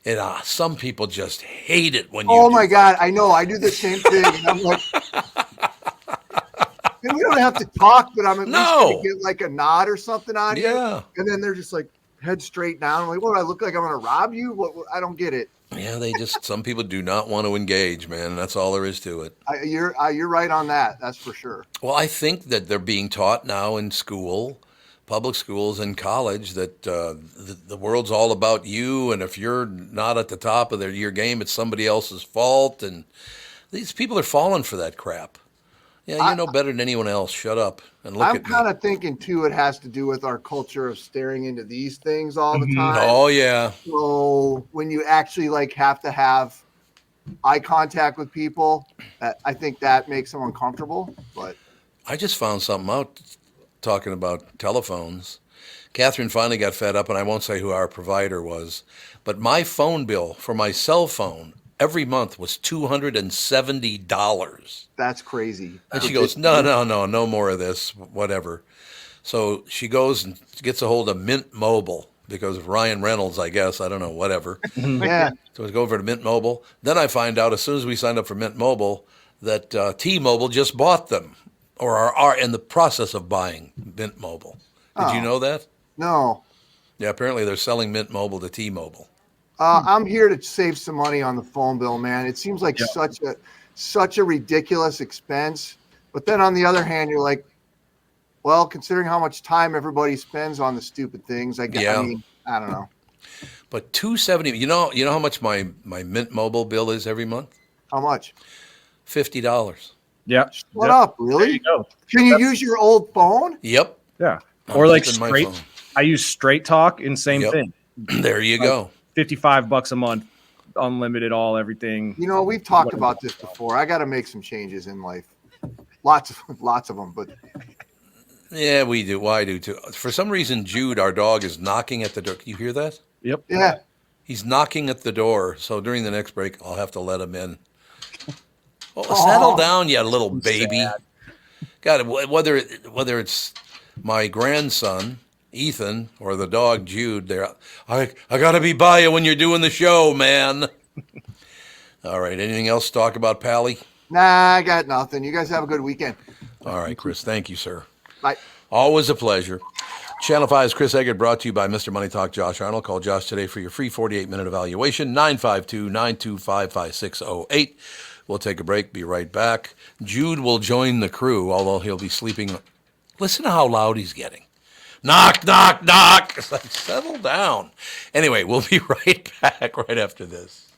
and some people just hate it when you. Oh my God, I know. I do the same thing. And I'm like, we don't have to talk, but I'm at least going to get like a nod or something on you. And then they're just like head straight down. I'm like, what do I look like? I'm going to rob you? What? I don't get it. Yeah, some people do not want to engage, man. That's all there is to it. You're right on that. That's for sure. Well, I think that they're being taught now in school, public schools and college, that the world's all about you, and if you're not at the top of your game, it's somebody else's fault. And these people are falling for that crap. Yeah, you know better than anyone else. Shut up and look at me. I'm kind of thinking, too, it has to do with our culture of staring into these things all the time. Oh, yeah. So when you actually have to have eye contact with people, I think that makes them uncomfortable. But I just found something out talking about telephones. Catherine finally got fed up, and I won't say who our provider was, but my phone bill for my cell phone every month was $270. That's crazy. And she goes, no more of this, whatever. So she goes and gets a hold of Mint Mobile because of Ryan Reynolds, I guess. I don't know, whatever. Yeah. So we go over to Mint Mobile. Then I find out as soon as we signed up for Mint Mobile that T-Mobile just bought them or are in the process of buying Mint Mobile. Did you know that? No. Yeah, apparently they're selling Mint Mobile to T-Mobile. I'm here to save some money on the phone bill, man. It seems like such a ridiculous expense. But then on the other hand, you're like, well, considering how much time everybody spends on the stupid things, I guess. I mean, I don't know. But $270. You know how much my Mint Mobile bill is every month? How much? $50. Yep. Shut up, really? There you go. Can you use your old phone? Yep. Yeah. Or like straight. I use Straight Talk and same thing. There you go. $55 a month, unlimited, everything. You know, we've talked about this before. I got to make some changes in life. Lots of them, but yeah, we do. Well, I do too. For some reason, Judd, our dog, is knocking at the door. You hear that? Yep. Yeah. He's knocking at the door. So during the next break, I'll have to let him in. Oh, settle down, you little baby. Sad. God, whether it's my grandson Ethan or the dog Jude, I gotta be by you when you're doing the show, man. All right. Anything else to talk about, Pally? Nah, I got nothing. You guys have a good weekend. All right, Chris. Thank you, sir. Bye. Always a pleasure. Channel 5's Chris Egert, brought to you by Mr. Money Talk Josh Arnold. Call Josh today for your free 48-minute evaluation, 952-925-5608. We'll take a break, be right back. Jude will join the crew, although he'll be sleeping. Listen to how loud he's getting. Knock, knock, knock. It's like, settle down. Anyway, we'll be right back right after this.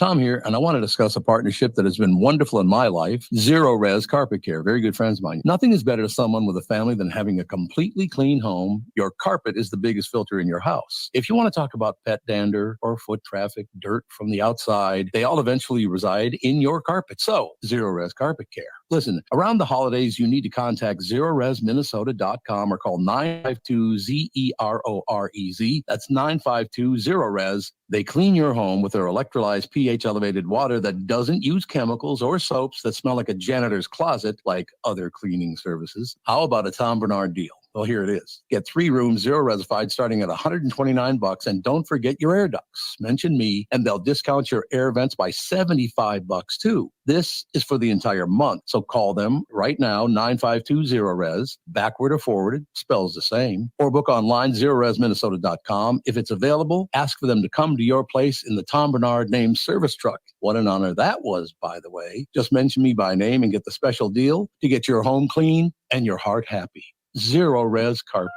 Tom here, and I want to discuss a partnership that has been wonderful in my life, Zero Res Carpet Care. Very good friends of mine. Nothing is better to someone with a family than having a completely clean home. Your carpet is the biggest filter in your house. If you want to talk about pet dander or foot traffic, dirt from the outside, they all eventually reside in your carpet. So, Zero Res Carpet Care. Listen, around the holidays, you need to contact ZeroResMinnesota.com or call 952-ZEROREZ. That's 952-ZERO-RES. They clean your home with their electrolyzed pH-elevated water that doesn't use chemicals or soaps that smell like a janitor's closet like other cleaning services. How about a Tom Barnard deal? Well, here it is. Get 3 rooms, zero resified, starting at $129, and don't forget your air ducts. Mention me, and they'll discount your air vents by $75 too. This is for the entire month, so call them right now, 952-0-RES, backward or forwarded, spells the same, or book online, ZeroResMinnesota.com. If it's available, ask for them to come to your place in the Tom Barnard named service truck. What an honor that was, by the way. Just mention me by name and get the special deal to get your home clean and your heart happy. Zero Res Carpet.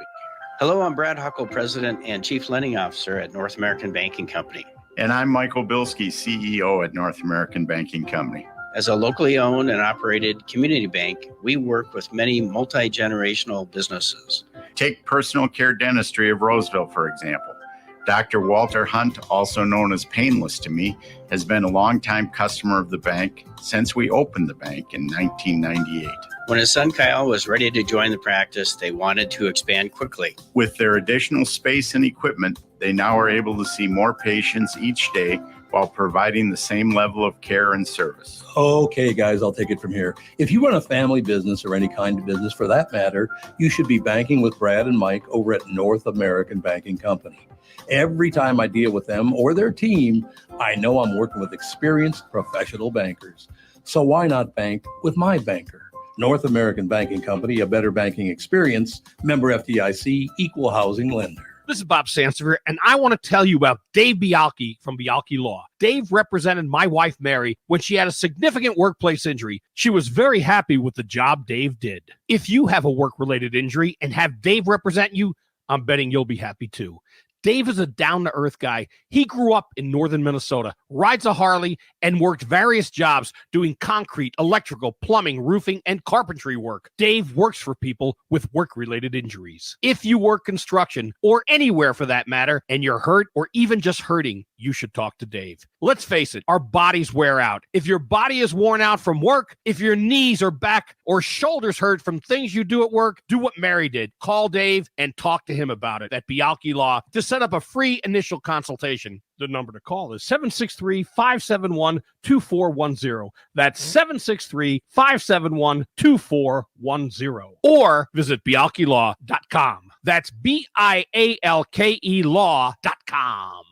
Hello, I'm Brad Huckle, President and Chief Lending Officer at North American Banking Company. And I'm Michael Bilski, CEO at North American Banking Company. As a locally owned and operated community bank, we work with many multi-generational businesses. Take Personal Care Dentistry of Roseville, for example. Dr. Walter Hunt, also known as Painless to Me, has been a longtime customer of the bank since we opened the bank in 1998. When his son Kyle was ready to join the practice, they wanted to expand quickly. With their additional space and equipment, they now are able to see more patients each day while providing the same level of care and service. Okay, guys, I'll take it from here. If you run a family business or any kind of business for that matter, you should be banking with Brad and Mike over at North American Banking Company. Every time I deal with them or their team, I know I'm working with experienced professional bankers. So why not bank with my banker? North American Banking Company, a better banking experience, member FDIC, equal housing lender. This is Bob Sansevere, and I want to tell you about Dave Bialke from Bialke Law. Dave represented my wife, Mary, when she had a significant workplace injury. She was very happy with the job Dave did. If you have a work-related injury and have Dave represent you, I'm betting you'll be happy too. Dave is a down-to-earth guy. He grew up in northern Minnesota, rides a Harley, and worked various jobs doing concrete, electrical, plumbing, roofing, and carpentry work. Dave works for people with work-related injuries. If you work construction, or anywhere for that matter, and you're hurt or even just hurting, you should talk to Dave. Let's face it, our bodies wear out. If your body is worn out from work, if your knees or back or shoulders hurt from things you do at work, do what Mary did. Call Dave and talk to him about it at Bialke Law to set up a free initial consultation. The number to call is 763-571-2410. That's 763-571-2410. Or visit bialkelaw.com. That's BIALKE law.com.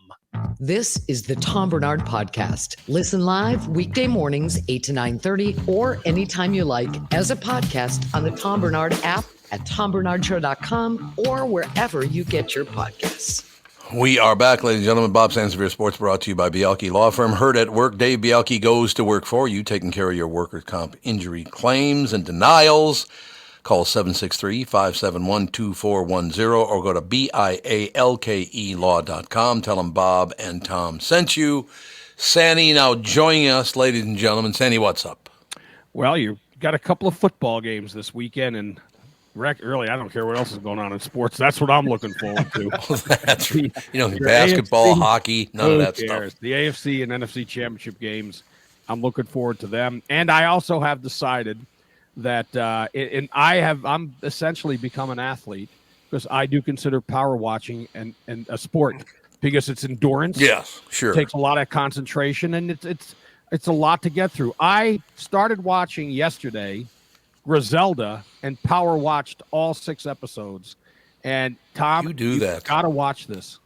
This is the Tom Barnard Podcast. Listen live weekday mornings 8 to 9:30 or anytime you like as a podcast on the Tom Barnard app at TomBarnardShow.com or wherever you get your podcasts. We are back, ladies and gentlemen. Bob Sansevere Sports brought to you by Bialke Law Firm. Heard at work. Dave Bialke goes to work for you, taking care of your workers' comp injury claims and denials. Call 763-571-2410 or go to BIALKElaw.com. Tell them Bob and Tom sent you. Sandy now joining us, ladies and gentlemen. Sandy, what's up? Well, you got a couple of football games this weekend, and really, I don't care what else is going on in sports. That's what I'm looking forward to. That's basketball, AFC, I'm none of that stuff. The AFC and NFC championship games, I'm looking forward to them. And I also have decided that I'm essentially become an athlete because I do consider power watching and a sport because it's endurance. Yes, sure. It takes a lot of concentration, and it's a lot to get through. I started watching yesterday Griselda and power watched all 6 episodes. And Tom, you've got to watch this.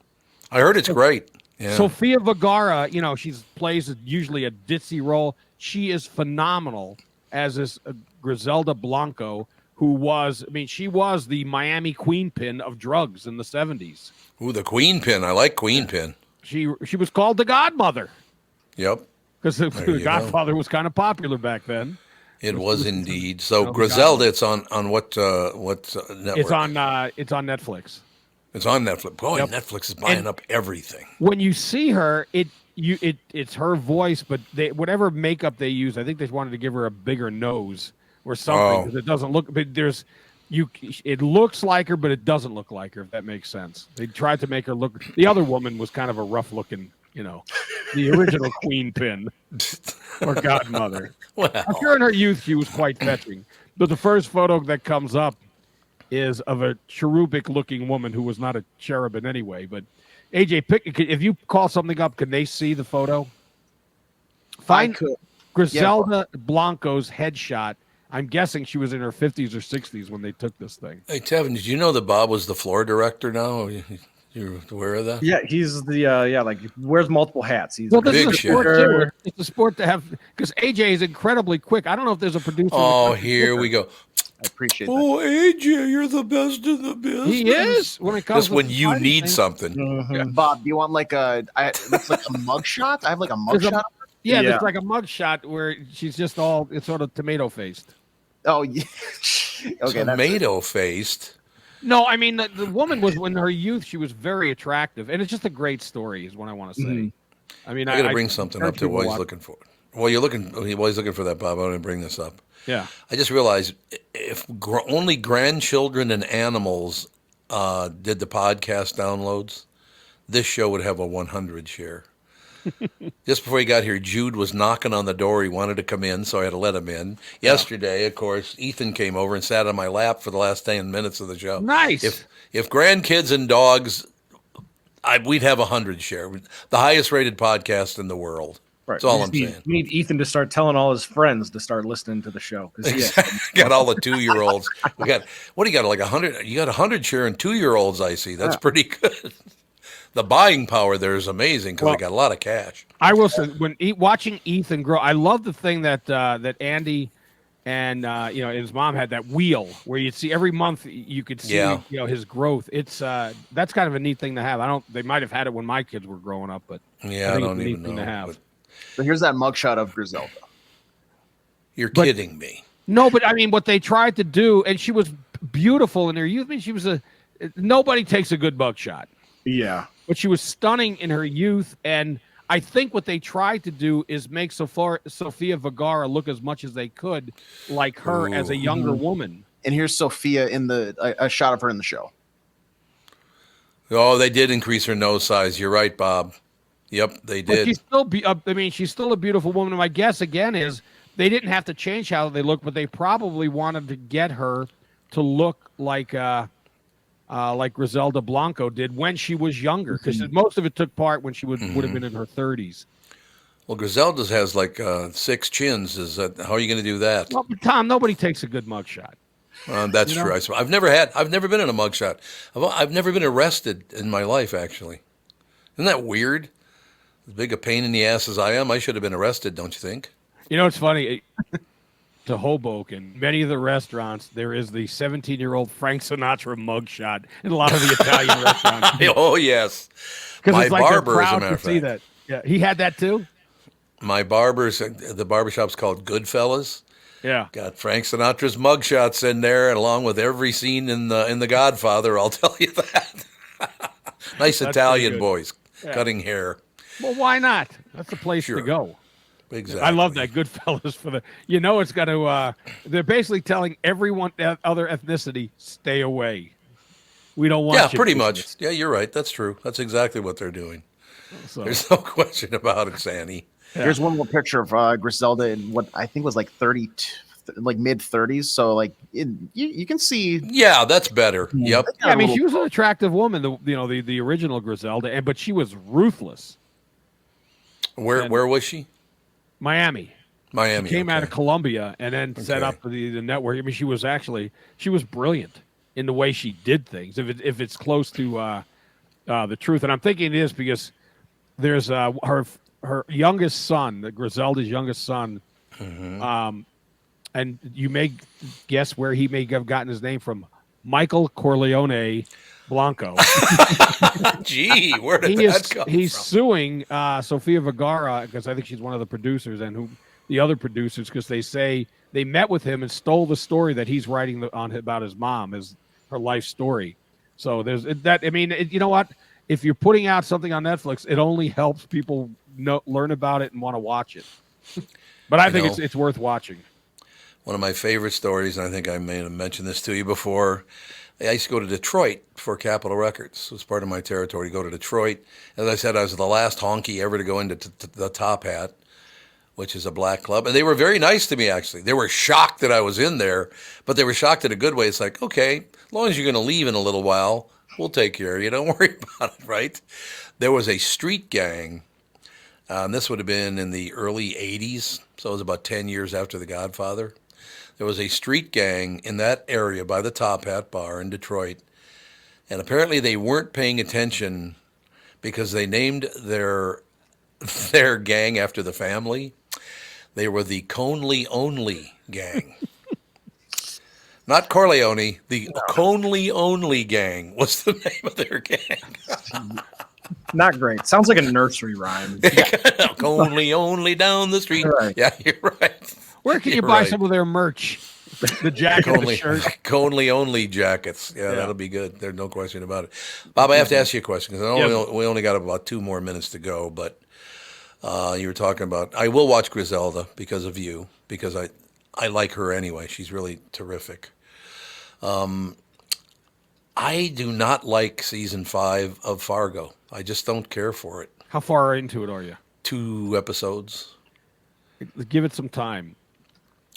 I heard it's great. Yeah. Sofia Vergara, she plays usually a ditzy role. She is phenomenal as this Griselda Blanco, she was the Miami Queenpin of drugs in the 70s. Ooh, the Queenpin. I like Queenpin. She was called the Godmother. Yep. Because the Godfather was kind of popular back then. It was indeed. So Griselda, it's on what network? It's on Netflix. It's on Netflix. Boy, Yep. Netflix is buying up everything. When you see her, it's her voice, but whatever makeup they use, I think they wanted to give her a bigger nose or something. 'Cause it doesn't look, but it looks like her, but it doesn't look like her, if that makes sense. They tried to make her look. The other woman was kind of a rough looking, the original queen pin or godmother. Well, I'm sure in her youth she was quite fetching. But the first photo that comes up is of a cherubic looking woman who was not a cherubin anyway. But AJ, if you call something up, can they see the photo? Find Griselda Blanco's headshot. I'm guessing she was in her 50s or 60s when they took this thing. Hey, Tevin, did you know that Bob was the floor director now? You're aware of that? Yeah, he's the like wears multiple hats. He's this big is a sport too. It's a sport to have because AJ is incredibly quick. I don't know if there's a producer. Oh, here we go. I appreciate that. AJ, you're the best in the business. He is when it comes. Just when you need something. Yeah. Bob, do you want like a mug shot? I have like a mug shot. Yeah, there's like a mug shot where she's just it's sort of tomato faced. Oh, yeah. Okay, tomato faced. No, I mean the woman was in her youth. She was very attractive, and it's just a great story, is what I want to say. Mm-hmm. I mean, I got to bring something up to what he's looking for. Well, while he's looking for that, Bob, I want to bring this up. Yeah, I just realized if only grandchildren and animals did the podcast downloads, this show would have a 100 share. Just before he got here, Judd was knocking on the door. He wanted to come in, so I had to let him in. Yesterday, of course, Ethan came over and sat on my lap for the last 10 minutes of the show. Nice. If grandkids and dogs, we'd have 100 share. The highest rated podcast in the world. Right. That's all I'm saying. We need Ethan to start telling all his friends to start listening to the show. Got all the 2-year-olds. We got, what do you got, like 100? You got 100 share and 2-year-olds, I see. That's pretty good. The buying power there is amazing because they got a lot of cash. I will say, watching Ethan grow, I love the thing that Andy and his mom had, that wheel where you'd see every month you could see his growth. It's that's kind of a neat thing to have. They might have had it when my kids were growing up, but I don't even know. To have. So here's that mugshot of Griselda. You're kidding me. No, but I mean, what they tried to do, and she was beautiful in her youth. I mean, she was nobody takes a good mugshot. Yeah. But she was stunning in her youth, and I think what they tried to do is make Sofia Vergara look as much as they could like her as a younger woman. And here's Sofia in a shot of her in the show. Oh, they did increase her nose size. You're right, Bob. Yep, they did. But she's still she's still a beautiful woman. And my guess again is they didn't have to change how they look, but they probably wanted to get her to look like Griselda Blanco did when she was younger, because most of it took part when she would have been in her 30s. Well, Griselda's has like 6 chins. How are you going to do that? Well, Tom, nobody takes a good mugshot. That's true. I've never been in a mugshot. I've never been arrested in my life, actually. Isn't that weird? As big a pain in the ass as I am, I should have been arrested, don't you think? You know, it's funny. To Hoboken, many of the restaurants, there is the 17-year-old Frank Sinatra mugshot in a lot of the Italian restaurants. Oh, yes. Because it's like barber, they're as a proud matter to see that. Yeah, he had that too? My the barbershop's called Goodfellas. Yeah. Got Frank Sinatra's mugshots in there, and along with every scene in The Godfather, I'll tell you that. Nice Italian boys, cutting hair. Well, why not? That's the place to go. Exactly. I love that Goodfellas for it's got to, they're basically telling everyone, other ethnicity, stay away. We don't want you. Yeah, pretty much. Yeah, you're right. That's true. That's exactly what they're doing. So. There's no question about it, Sandy. Yeah. Here's one more picture of Griselda in what I think was like 30, like mid 30s. So like you can see. Yeah, that's better. Yep. Yeah, I mean, she was an attractive woman, the original Griselda, but she was ruthless. Where was she? Miami. She came out of Columbia and then set up the network. I mean, she was brilliant in the way she did things. If it's close to the truth, and I'm thinking it is because there's her youngest son, Griselda's youngest son, and you may guess where he may have gotten his name from. Michael Corleone Blanco. Gee, where did that come from? He's suing Sofia Vergara because I think she's one of the producers and the other producers, because they say they met with him and stole the story that he's writing about his mom, her life story. So there's that. I mean, you know what? If you're putting out something on Netflix, it only helps people learn about it and want to watch it. But I think it's worth watching. One of my favorite stories, and I think I may have mentioned this to you before, I used to go to Detroit for Capitol Records. It was part of my territory to go to Detroit. As I said, I was the last honky ever to go into the Top Hat, which is a black club. And they were very nice to me, actually. They were shocked that I was in there, but they were shocked in a good way. It's like, okay, as long as you're going to leave in a little while, we'll take care of you. Don't worry about it, right? There was a street gang. This would have been in the early 80s, so it was about 10 years after The Godfather. There was a street gang in that area by the Top Hat Bar in Detroit, and apparently they weren't paying attention because they named their gang after the family. They were the Conley Only gang. Not Corleone, the Conley Only gang was the name of their gang. Not great. Sounds like a nursery rhyme. Only down the street. Right. Yeah, you're right. Where can you buy some of their merch? The jacket, the shirt. Conley Only jackets. Yeah, that'll be good. There's no question about it. Bob, I have to ask you a question because we only got about 2 more minutes to go. But you were talking about, I will watch Griselda because of you, because I like her anyway. She's really terrific. I do not like season 5 of Fargo. I just don't care for it. How far into it are you? 2 episodes. Give it some time.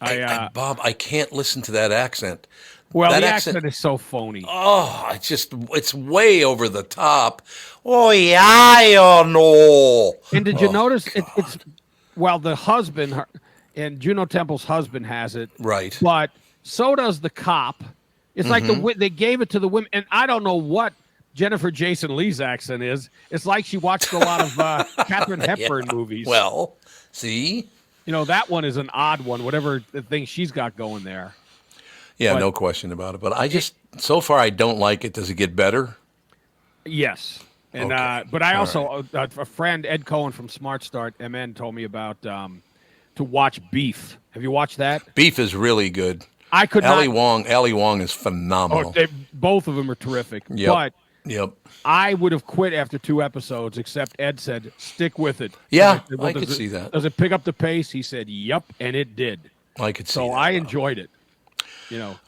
Bob, I can't listen to that accent. Well, that accent is so phony. Oh, it's way over the top. Oh, yeah, I know. And did you notice it's the husband and Juno Temple's husband has it. Right. But so does the cop. It's like they gave it to the women. And I don't know what Jennifer Jason Leigh's accent is. It's like she watched a lot of Katharine Hepburn movies. Well, see? That one is an odd one, whatever the thing she's got going there. Yeah, no question about it. But I just, so far, I don't like it. Does it get better? Yes. And but I also, a friend, Ed Cohen from Smart Start, MN, told me about to watch Beef. Have you watched that? Beef is really good. I could Ali Wong is phenomenal. Both of them are terrific. Yep. But I would have quit after 2 episodes, except Ed said, stick with it. Yeah, I could see that. Does it pick up the pace? He said, yep, and it did. I could see so that. I enjoyed it.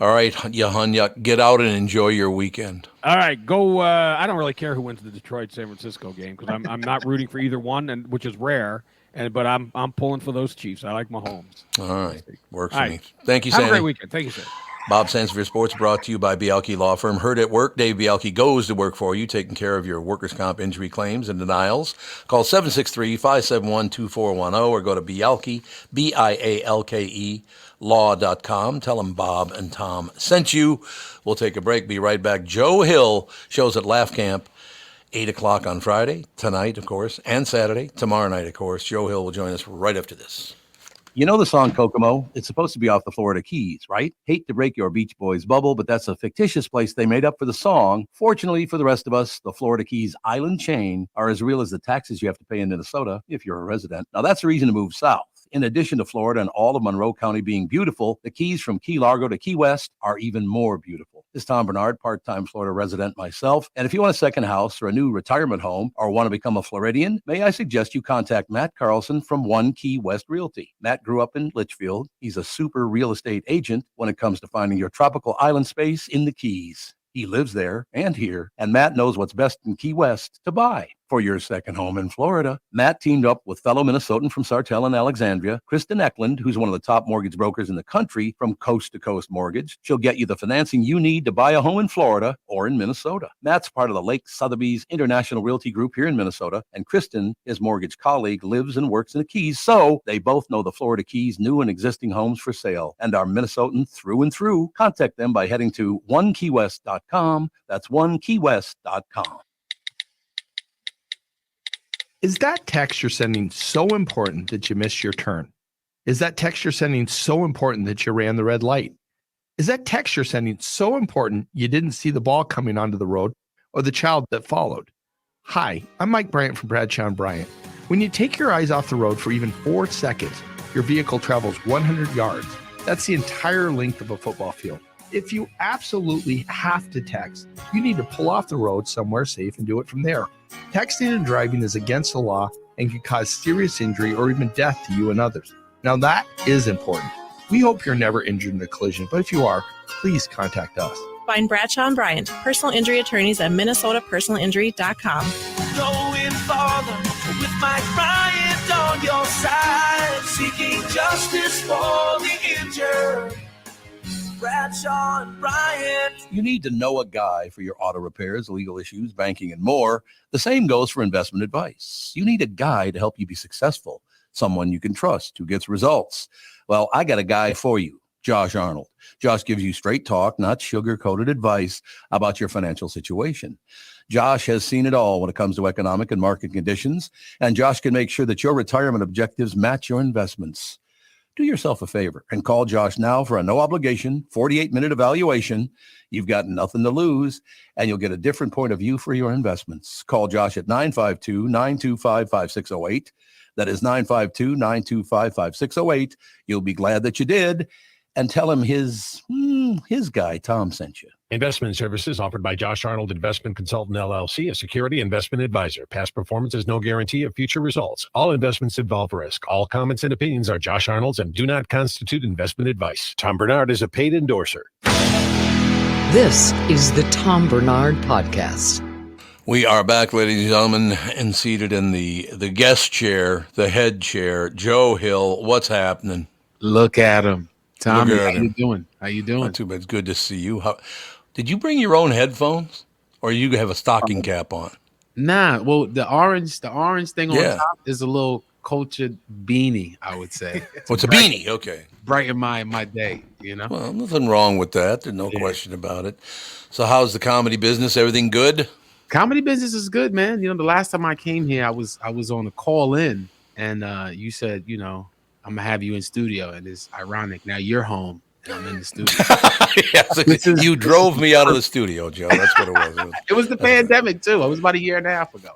All right, Hunya, get out and enjoy your weekend. All right, go. I don't really care who wins the Detroit-San Francisco game because I'm not rooting for either one, which is rare. But I'm pulling for those Chiefs. I like Mahomes. All right, works for me. Thank you, Have Sandy. a great weekend. Thank you, sir. Bob Sansevere Sports brought to you by Bialke Law Firm. Heard at work, Dave Bialke goes to work for you, taking care of your workers' comp injury claims and denials. Call 763-571-2410 or go to Bialke, Bialke, law.com. Tell them Bob and Tom sent you. We'll take a break. Be right back. Joe Hill shows at Laugh Camp, 8 o'clock on Friday, tonight, of course, and Saturday. Tomorrow night, of course. Joe Hill will join us right after this. You know the song Kokomo? It's supposed to be off the Florida Keys, right? Hate to break your Beach Boys bubble, but that's a fictitious place they made up for the song. Fortunately for the rest of us, the Florida Keys island chain are as real as the taxes you have to pay in Minnesota if you're a resident. Now that's a reason to move south. In addition to Florida and all of Monroe County being beautiful, the Keys from Key Largo to Key West are even more beautiful. This is Tom Barnard, part-time Florida resident myself. And if you want a second house or a new retirement home or want to become a Floridian, may I suggest you contact Matt Carlson from One Key West Realty. Matt grew up in Litchfield. He's a super real estate agent when it comes to finding your tropical island space in the Keys. He lives there and here, and Matt knows what's best in Key West to buy for your second home in Florida. Matt teamed up with fellow Minnesotan from Sartell and Alexandria, Kristen Eklund, who's one of the top mortgage brokers in the country from Coast to Coast Mortgage. She'll get you the financing you need to buy a home in Florida or in Minnesota. Matt's part of the Lake Sotheby's International Realty Group here in Minnesota, and Kristen, his mortgage colleague, lives and works in the Keys, so they both know the Florida Keys' new and existing homes for sale and are Minnesotan through and through. Contact them by heading to onekeywest.com. That's onekeywest.com. Is that text you're sending so important that you missed your turn? Is that text you're sending so important that you ran the red light? Is that text you're sending so important you didn't see the ball coming onto the road or the child that followed? Hi, I'm Mike Bryant from Bradshaw & Bryant. When you take your eyes off the road for even 4 seconds, your vehicle travels 100 yards. That's the entire length of a football field. If you absolutely have to text, you need to pull off the road somewhere safe and do it from there. Texting and driving is against the law, and can cause serious injury or even death to you and others. Now that is important. We hope you're never injured in a collision, but if you are, please contact us. Find Bradshaw and Bryant, personal injury attorneys at minnesotapersonalinjury.com. Going farther with Mike Bryant on your side, seeking justice for the injured. Bradshaw and Bryant. You need to know a guy for your auto repairs, legal issues, banking, and more. The same goes for investment advice. You need a guy to help you be successful, someone you can trust who gets results. Well, I got a guy for you, Josh Arnold. Josh gives you straight talk, not sugar-coated advice about your financial situation. Josh has seen it all when it comes to economic and market conditions, and Josh can make sure that your retirement objectives match your investments. Do yourself a favor and call Josh now for a no-obligation 48-minute evaluation. You've got nothing to lose, and you'll get a different point of view for your investments. Call Josh at 952-925-5608. That is 952-925-5608. You'll be glad that you did, and tell him his guy, Tom, sent you. Investment services offered by Josh Arnold Investment Consultant, LLC, a security investment advisor. Past performance is no guarantee of future results. All investments involve risk. All comments and opinions are Josh Arnold's and do not constitute investment advice. Tom Barnard is a paid endorser. This is the Tom Barnard Podcast. We are back, ladies and gentlemen, and seated in the guest chair, the head chair, Joe Hill. What's happening? Look at him. Tommy, how you doing? How you doing? Not too bad. It's good to see you. Did you bring your own headphones, or you have a stocking cap on? Nah. Well, the orange thing on top is a little cultured beanie, I would say. It's a beanie. Okay. Brighten my day, you know? Well, nothing wrong with that. There's no question about it. So how's the comedy business? Everything good? Comedy business is good, man. You know, the last time I came here, I was on a call in, and you said, you know, I'm gonna have you in studio, and it's ironic. Now you're home, and I'm in the studio. You drove me out of the studio, Joe. That's what it was. It was the pandemic too. It was about a year and a half ago.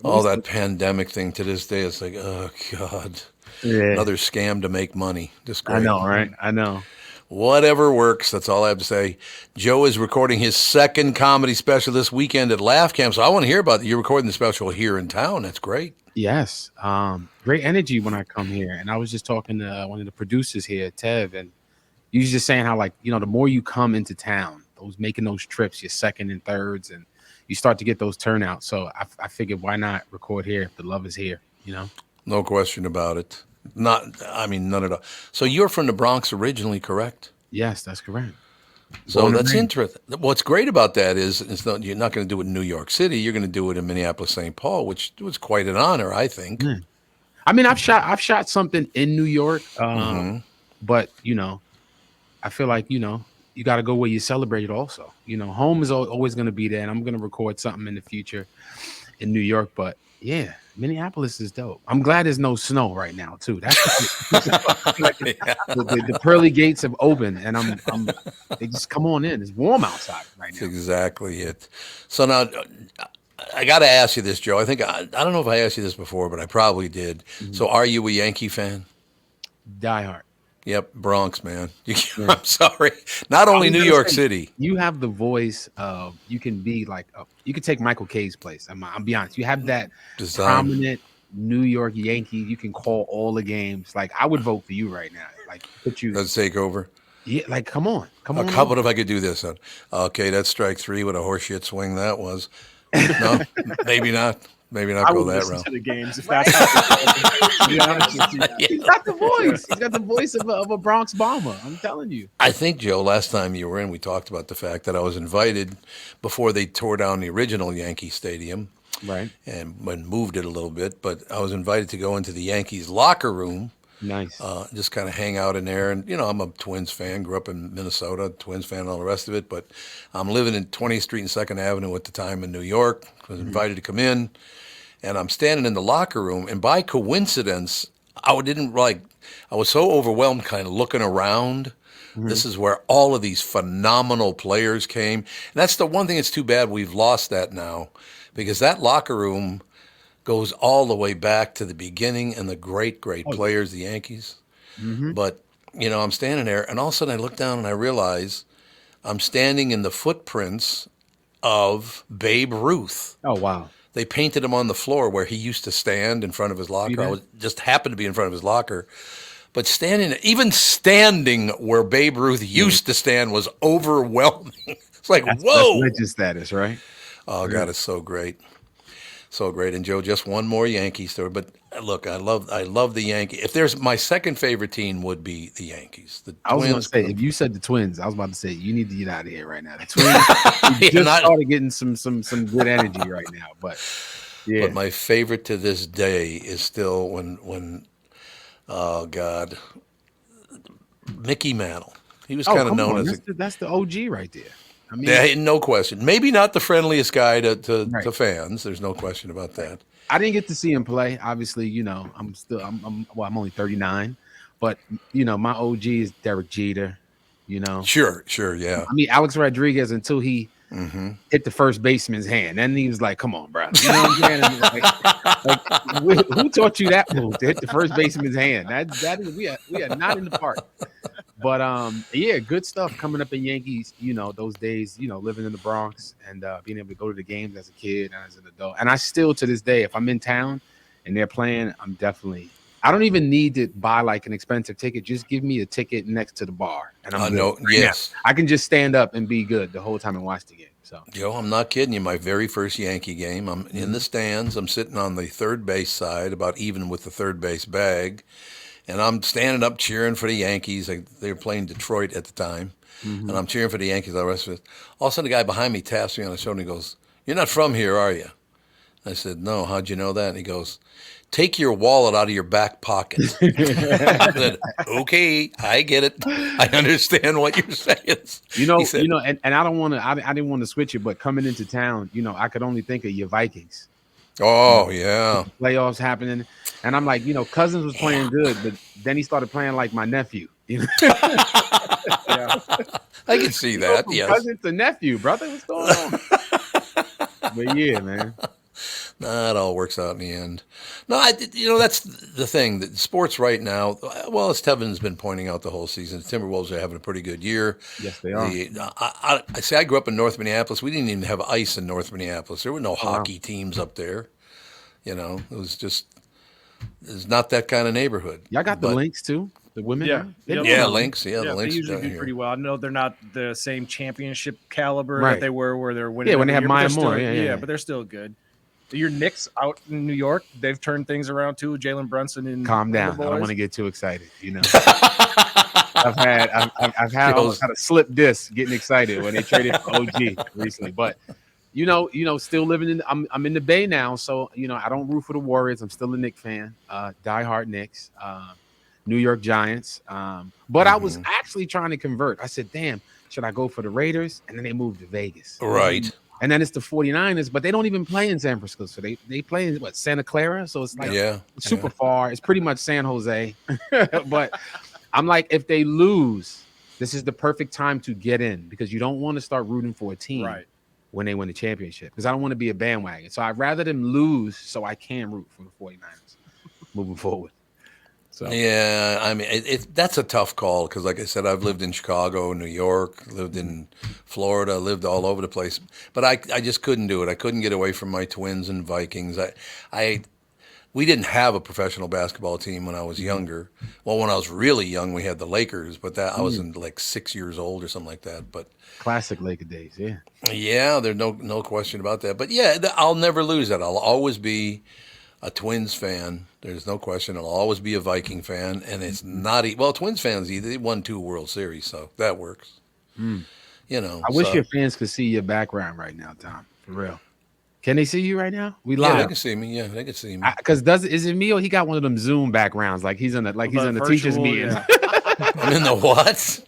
That pandemic thing to this day, it's like, oh God, another scam to make money. Just great. I know, right? I know. Whatever works. That's all I have to say. Joe is recording his second comedy special this weekend at Laugh Camp. So I want to hear about it. You're recording the special here in town. That's great. Yes. Great energy when I come here. And I was just talking to one of the producers here, Tev, and he was just saying how, like, you know, the more you come into town, making those trips, your second and thirds, and you start to get those turnouts. So I figured, why not record here if the love is here, you know? No question about it. None at all. So you're from the Bronx originally, correct? Yes, that's correct. So that's interesting. What's great about that is you're not going to do it in New York City. You're going to do it in Minneapolis, St. Paul, which was quite an honor, I think. I mean, I've shot something in New York, but you know, I feel like, you know, you got to go where you celebrate it. Also, you know, home is always going to be there, and I'm going to record something in the future in New York. But yeah, Minneapolis is dope. I'm glad there's no snow right now too. That's the pearly gates have opened, and they just come on in. It's warm outside right now. That's exactly it. So now I got to ask you this, Joe. I think I don't know if I asked you this before, but I probably did. So are you a Yankee fan? Die hard. Yep, Bronx, man. I'm sorry. Not only New York City. You have the voice of, you can be like, you could take Michael K's place. I'm be honest. You have that prominent New York Yankee. You can call all the games. Like, I would vote for you right now. Like, put you. Let's take over. Yeah, like, come on. How about if I could do this? Okay, that's strike three with a horseshit swing. That was. No, maybe not. Maybe not go that route. To the games, if that's how He's got the voice. He's got the voice of a Bronx bomber. I'm telling you. I think, Joe, last time you were in, we talked about the fact that I was invited before they tore down the original Yankee Stadium, right, and moved it a little bit. But I was invited to go into the Yankees locker room. Nice. Just kind of hang out in there. And, you know, I'm a Twins fan, grew up in Minnesota, Twins fan, and all the rest of it. But I'm living in 20th Street and 2nd Avenue at the time in New York. I was invited to come in. And I'm standing in the locker room. And by coincidence, I was so overwhelmed kind of looking around. This is where all of these phenomenal players came. And that's the one thing that's too bad we've lost that now. Because that locker room goes all the way back to the beginning and the great players, the Yankees. But, you know, I'm standing there, and all of a sudden I look down and I realize I'm standing in the footprints of Babe Ruth. Oh, wow. they painted him on the floor where he used to stand in front of his locker. I just happened to be in front of his locker. But even standing where Babe Ruth used to stand was overwhelming. It's like, whoa. That's legend status, right? Oh, God, it's so great. So great. And Joe, just one more Yankee story. But look, I love the Yankees. If there's my second favorite team would be the Yankees. I was going to say, if you said the Twins, I was about to say you need to get out of here right now. The Twins just started getting some good energy right now. But yeah. But my favorite to this day is still when oh God, Mickey Mantle. He was kind of known as that's the OG right there. I mean, yeah, no question. Maybe not the friendliest guy to fans. There's no question about that. I didn't get to see him play. Obviously, I'm only 39, but my OG is Derek Jeter. Sure, yeah. I mean, Alex Rodriguez until he hit the first baseman's hand. Then he was like, "Come on, bro." You know what I'm saying? Who taught you that move to hit the first baseman's hand? That is we are not in the park. But yeah, good stuff coming up in Yankees. Those days, living in the Bronx and being able to go to the games as a kid and as an adult. And I still, to this day, if I'm in town and they're playing, I don't even need to buy like an expensive ticket. Just give me a ticket next to the bar, and I'm good. Yes, I can just stand up and be good the whole time and watch the game. So, Joe, I'm not kidding you. My very first Yankee game, I'm in the stands. I'm sitting on the third base side, about even with the third base bag. And I'm standing up cheering for the Yankees. They were playing Detroit at the time. And I'm cheering for the Yankees. All the rest of it. All of a sudden, the guy behind me taps me on the shoulder and he goes, "You're not from here, are you?" I said, "No, how'd you know that?" And he goes, "Take your wallet out of your back pocket." I said, "Okay, I get it. I understand what you're saying." And I don't want to. I didn't want to switch it, but coming into town, I could only think of your Vikings. Oh yeah, playoffs happening, and I'm like, Cousins was playing good, but then he started playing like my nephew. Yeah. I can see that. Yes, Cousins to nephew, brother. What's going on? But yeah, man. Nah, it all works out in the end. No, that's the thing. That sports right now, well, as Tevin's been pointing out the whole season, the Timberwolves are having a pretty good year. Yes, they are. I grew up in North Minneapolis. We didn't even have ice in North Minneapolis. There were no hockey teams up there. It's not that kind of neighborhood. Y'all got the Lynx too? The women? Yeah, Lynx. Yeah, the Lynx they usually do pretty well. I know they're not the same championship caliber Right. that they were where they're winning. Yeah, when they have every year, Maya but Moore. they're still- Yeah. but they're still good. Your Knicks out in New York, they've turned things around too. Jalen Brunson and Calm the down. I don't boys. want to get too excited. I've had a slip disc getting excited when they traded for OG recently. But still living in. I'm in the Bay now, so I don't root for the Warriors. I'm still a Knicks fan, diehard Knicks, New York Giants. But I was actually trying to convert. I said, "Damn, should I go for the Raiders?" And then they moved to Vegas. Right. And then it's the 49ers, but they don't even play in San Francisco. So they play in Santa Clara. So it's like super far. It's pretty much San Jose. But I'm like, if they lose, this is the perfect time to get in because you don't want to start rooting for a team when they win the championship because I don't want to be a bandwagon. So I'd rather them lose so I can root for the 49ers moving forward. So. Yeah, I mean, that's a tough call because, like I said, I've lived in Chicago, New York, lived in Florida, lived all over the place. But I just couldn't do it. I couldn't get away from my Twins and Vikings. We didn't have a professional basketball team when I was younger. Well, when I was really young, we had the Lakers, but I was like 6 years old or something like that. But classic Laker days, yeah. Yeah, there's no question about that. But yeah, I'll never lose that. I'll always be a Twins fan. There's no question. I'll always be a Viking fan, and it's not Twins fans either. They won 2 World Series, so that works. I wish your fans could see your background right now, Tom. For real. Can they see you right now? We live. Yeah, they can see me. Yeah, they can see me. Because is it me or he got one of them Zoom backgrounds? Like he's in the teacher's meeting. Yeah. I'm in the what?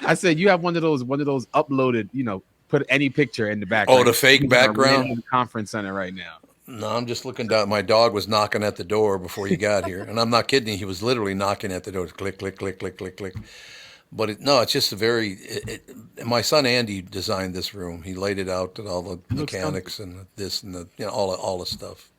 I said you have one of those uploaded. Put any picture in the background. Oh, the fake background. In the conference center right now. No, I'm just looking down. My dog was knocking at the door before you got here, and I'm not kidding you. He was literally knocking at the door. Click, click, click, click, click, click. But it's just my son Andy designed this room. He laid it out and all the mechanics and this and all the stuff.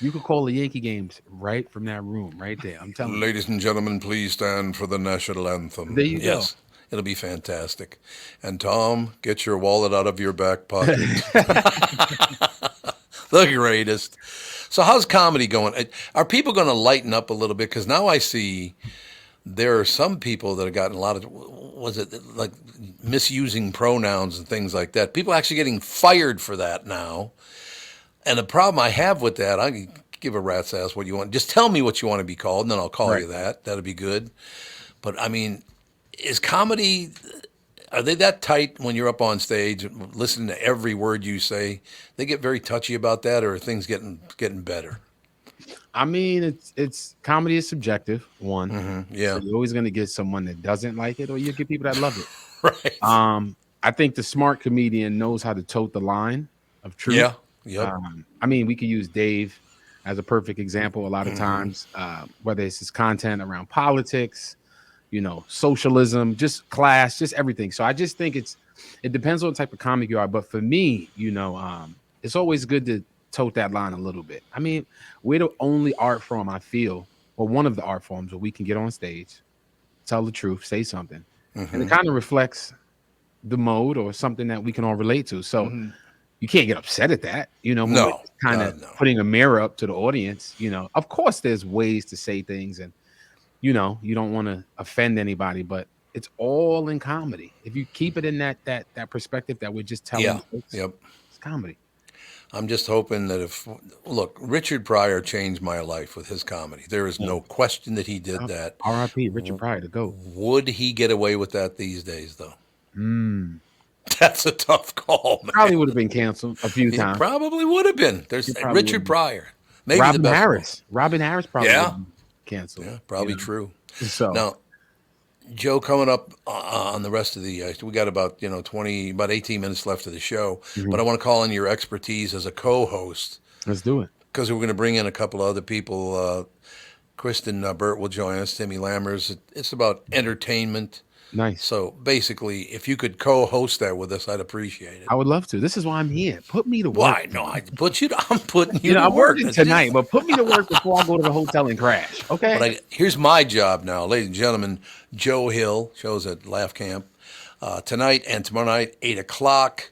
You could call the Yankee games right from that room, right there. I'm telling you. Ladies and gentlemen, please stand for the national anthem. There you go. It'll be fantastic. And Tom, get your wallet out of your back pocket. The greatest. So how's comedy going? Are people going to lighten up a little bit? Because now I see there are some people that have gotten a lot of, like misusing pronouns and things like that. People actually getting fired for that now. And the problem I have with that, I can give a rat's ass what you want. Just tell me what you want to be called, and then I'll call you that. That'll be good. But, I mean, is comedy, are they that tight when you're up on stage, listening to every word you say? They get very touchy about that, or are things getting better? I mean, it's comedy is subjective. One, yeah, so you're always going to get someone that doesn't like it, or you get people that love it. Right. I think the smart comedian knows how to tote the line of truth. Yeah. Yep. I mean, we could use Dave as a perfect example a lot of times, whether it's his content around politics, socialism, just class, just everything. So I just think it depends on the type of comic you are. But for me, it's always good to tote that line a little bit. I mean, we're the only art form I feel, or one of the art forms where we can get on stage, tell the truth, say something, and it kind of reflects the mode or something that we can all relate to. So you can't get upset at that, No, kind of putting a mirror up to the audience. Of course, there's ways to say things, and you don't want to offend anybody, but it's all in comedy. If you keep it in that perspective that we're just telling, it's comedy. I'm just hoping that look, Richard Pryor changed my life with his comedy. There is no question that he did that. R.I.P. Richard Pryor to go. Would he get away with that these days, though? That's a tough call, man. Probably would have been canceled a few times. Probably would have been. There's Richard Pryor. Maybe Robin the best Harris. Robin Harris probably would have been canceled. Yeah, probably true. So now, Joe, coming up on the rest of the, we got about 18 minutes left of the show, but I want to call in your expertise as a co-host. Let's do it. Because we're going to bring in a couple of other people. Kristyn Burtt will join us. Timmy Lammers. It's about entertainment. Nice. So basically, if you could co-host that with us, I'd appreciate it. I would love to. This is why I'm here. Put me to work. Why? No, I'm putting you to I'm work working tonight, but put me to work before I go to the hotel and crash. Okay. But here's my job now, ladies and gentlemen. Joe Hill shows at Laugh Camp tonight and tomorrow night, 8:00.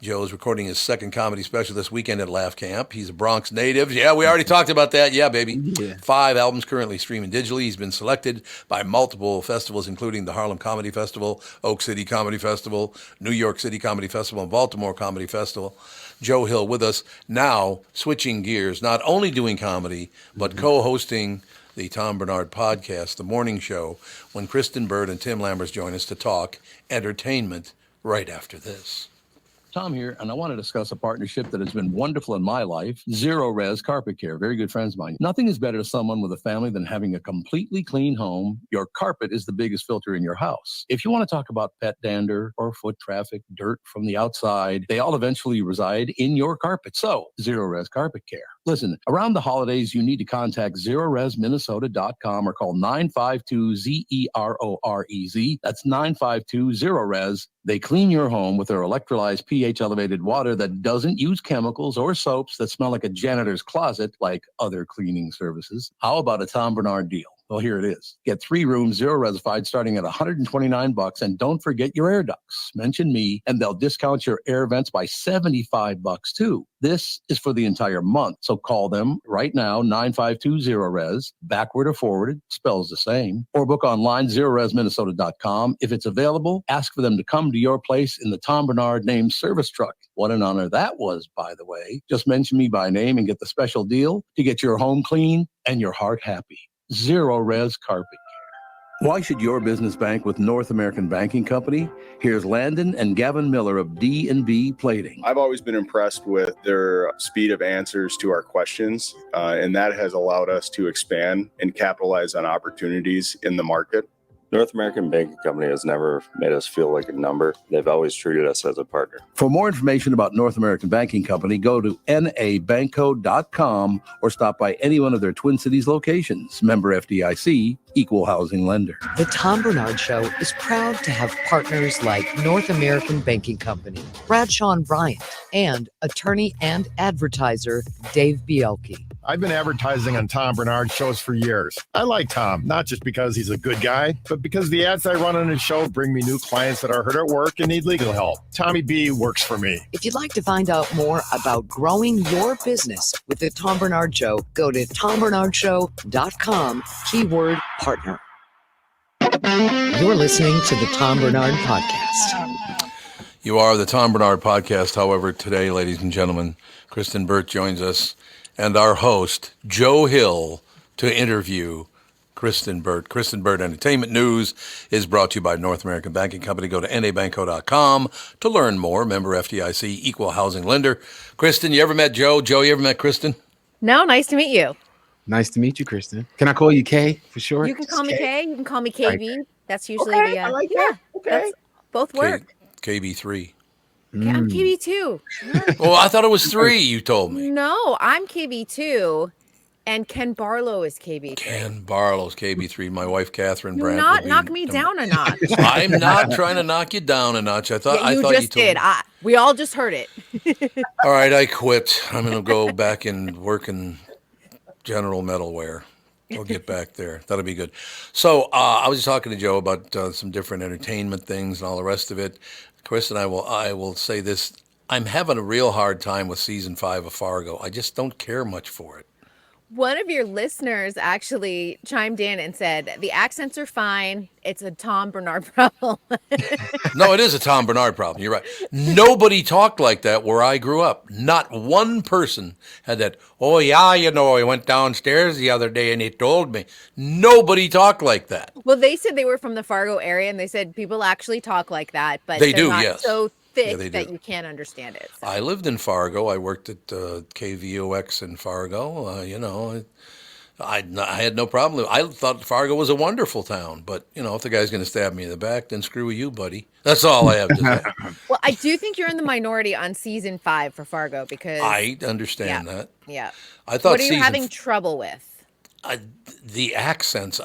Joe is recording his second comedy special this weekend at Laugh Camp. He's a Bronx native. Yeah, we already talked about that. Yeah, baby. Yeah. 5 albums currently streaming digitally. He's been selected by multiple festivals, including the Harlem Comedy Festival, Oak City Comedy Festival, New York City Comedy Festival, and Baltimore Comedy Festival. Joe Hill with us now, switching gears, not only doing comedy, but co-hosting the Tom Barnard podcast, The Morning Show, when Kristyn Burtt and Tim Lammers join us to talk entertainment right after this. Tom here, and I want to discuss a partnership that has been wonderful in my life, Zero Res Carpet Care. Very good friends of mine. Nothing is better to someone with a family than having a completely clean home. Your carpet is the biggest filter in your house. If you want to talk about pet dander or foot traffic, dirt from the outside, they all eventually reside in your carpet. So, Zero Res Carpet Care. Listen, around the holidays, you need to contact ZeroResMinnesota.com or call 952-ZEROREZ. That's 952-ZERO-RES. They clean your home with their electrolyzed pH-elevated water that doesn't use chemicals or soaps that smell like a janitor's closet like other cleaning services. How about a Tom Barnard deal? Well, here it is. Get 3 rooms, zero resified, starting at $129, and don't forget your air ducts. Mention me, and they'll discount your air vents by $75 too. This is for the entire month, so call them right now, 952-0-RES, backward or forwarded, spells the same, or book online, ZeroResMinnesota.com. If it's available, ask for them to come to your place in the Tom Barnard named service truck. What an honor that was, by the way. Just mention me by name and get the special deal to get your home clean and your heart happy. Zero Res Carpet Care. Why should your business bank with North American Banking Company? Here's Landon and Gavin Miller of D&B Plating. I've always been impressed with their speed of answers to our questions, and that has allowed us to expand and capitalize on opportunities in the market. North American Banking Company has never made us feel like a number. They've always treated us as a partner. For more information about North American Banking Company, go to nabankco.com or stop by any one of their Twin Cities locations. Member FDIC, Equal Housing Lender. The Tom Barnard Show is proud to have partners like North American Banking Company, Bradshaw & Bryant, and attorney and advertiser Dave Bielke. I've been advertising on Tom Barnard shows for years. I like Tom, not just because he's a good guy, but because the ads I run on his show bring me new clients that are hurt at work and need legal help. Tommy B works for me. If you'd like to find out more about growing your business with the Tom Barnard Show, go to tombernardshow.com, keyword partner. You're listening to the Tom Barnard Podcast. You are the Tom Barnard Podcast. However, today, ladies and gentlemen, Kristyn Burtt joins us and our host, Joe Hill, to interview Kristyn Burtt. Kristyn Burtt Entertainment News is brought to you by North American Banking Company. Go to nabanco.com to learn more. Member FDIC, equal housing lender. Kristyn, you ever met Joe? Joe, you ever met Kristyn? No, nice to meet you. Nice to meet you, Kristyn. Can I call you K for short? You can call me K. You can call me KB. Right. That's usually Okay, the I like yeah. that. Okay. That's, both work. KB3. I'm KB2. Well, I thought it was 3, you told me. No, I'm KB2, and Ken Barlow is KB3. Ken Barlow's KB3. My wife, Catherine Do Brandt. not knock me down a notch. I'm not trying to knock you down a notch. I thought Yeah, you you just told did. me. We all just heard it. All right, I quit. I'm going to go back and work in general metalware. I'll get back there. That'll be good. So I was just talking to Joe about some different entertainment things and all the rest of it. Kristyn, I will say this. I'm having a real hard time with season 5 of Fargo. I just don't care much for it. One of your listeners actually chimed in and said, the accents are fine. It's a Tom Barnard problem. No, it is a Tom Barnard problem. You're right. Nobody talked like that where I grew up. Not one person had that, oh, yeah, I went downstairs the other day and he told me. Nobody talked like that. Well, they said they were from the Fargo area, and they said people actually talk like that, but They they're do, not yes. so thick they that do. you can't understand it. So. I lived in Fargo. I worked at KVOX in Fargo. I had no problem. I thought Fargo was a wonderful town, but if the guy's going to stab me in the back, then screw you, buddy. That's all I have to say. Well, I do think you're in the minority on season 5 for Fargo because I understand that. Yeah. I thought what are you having trouble with? The accents.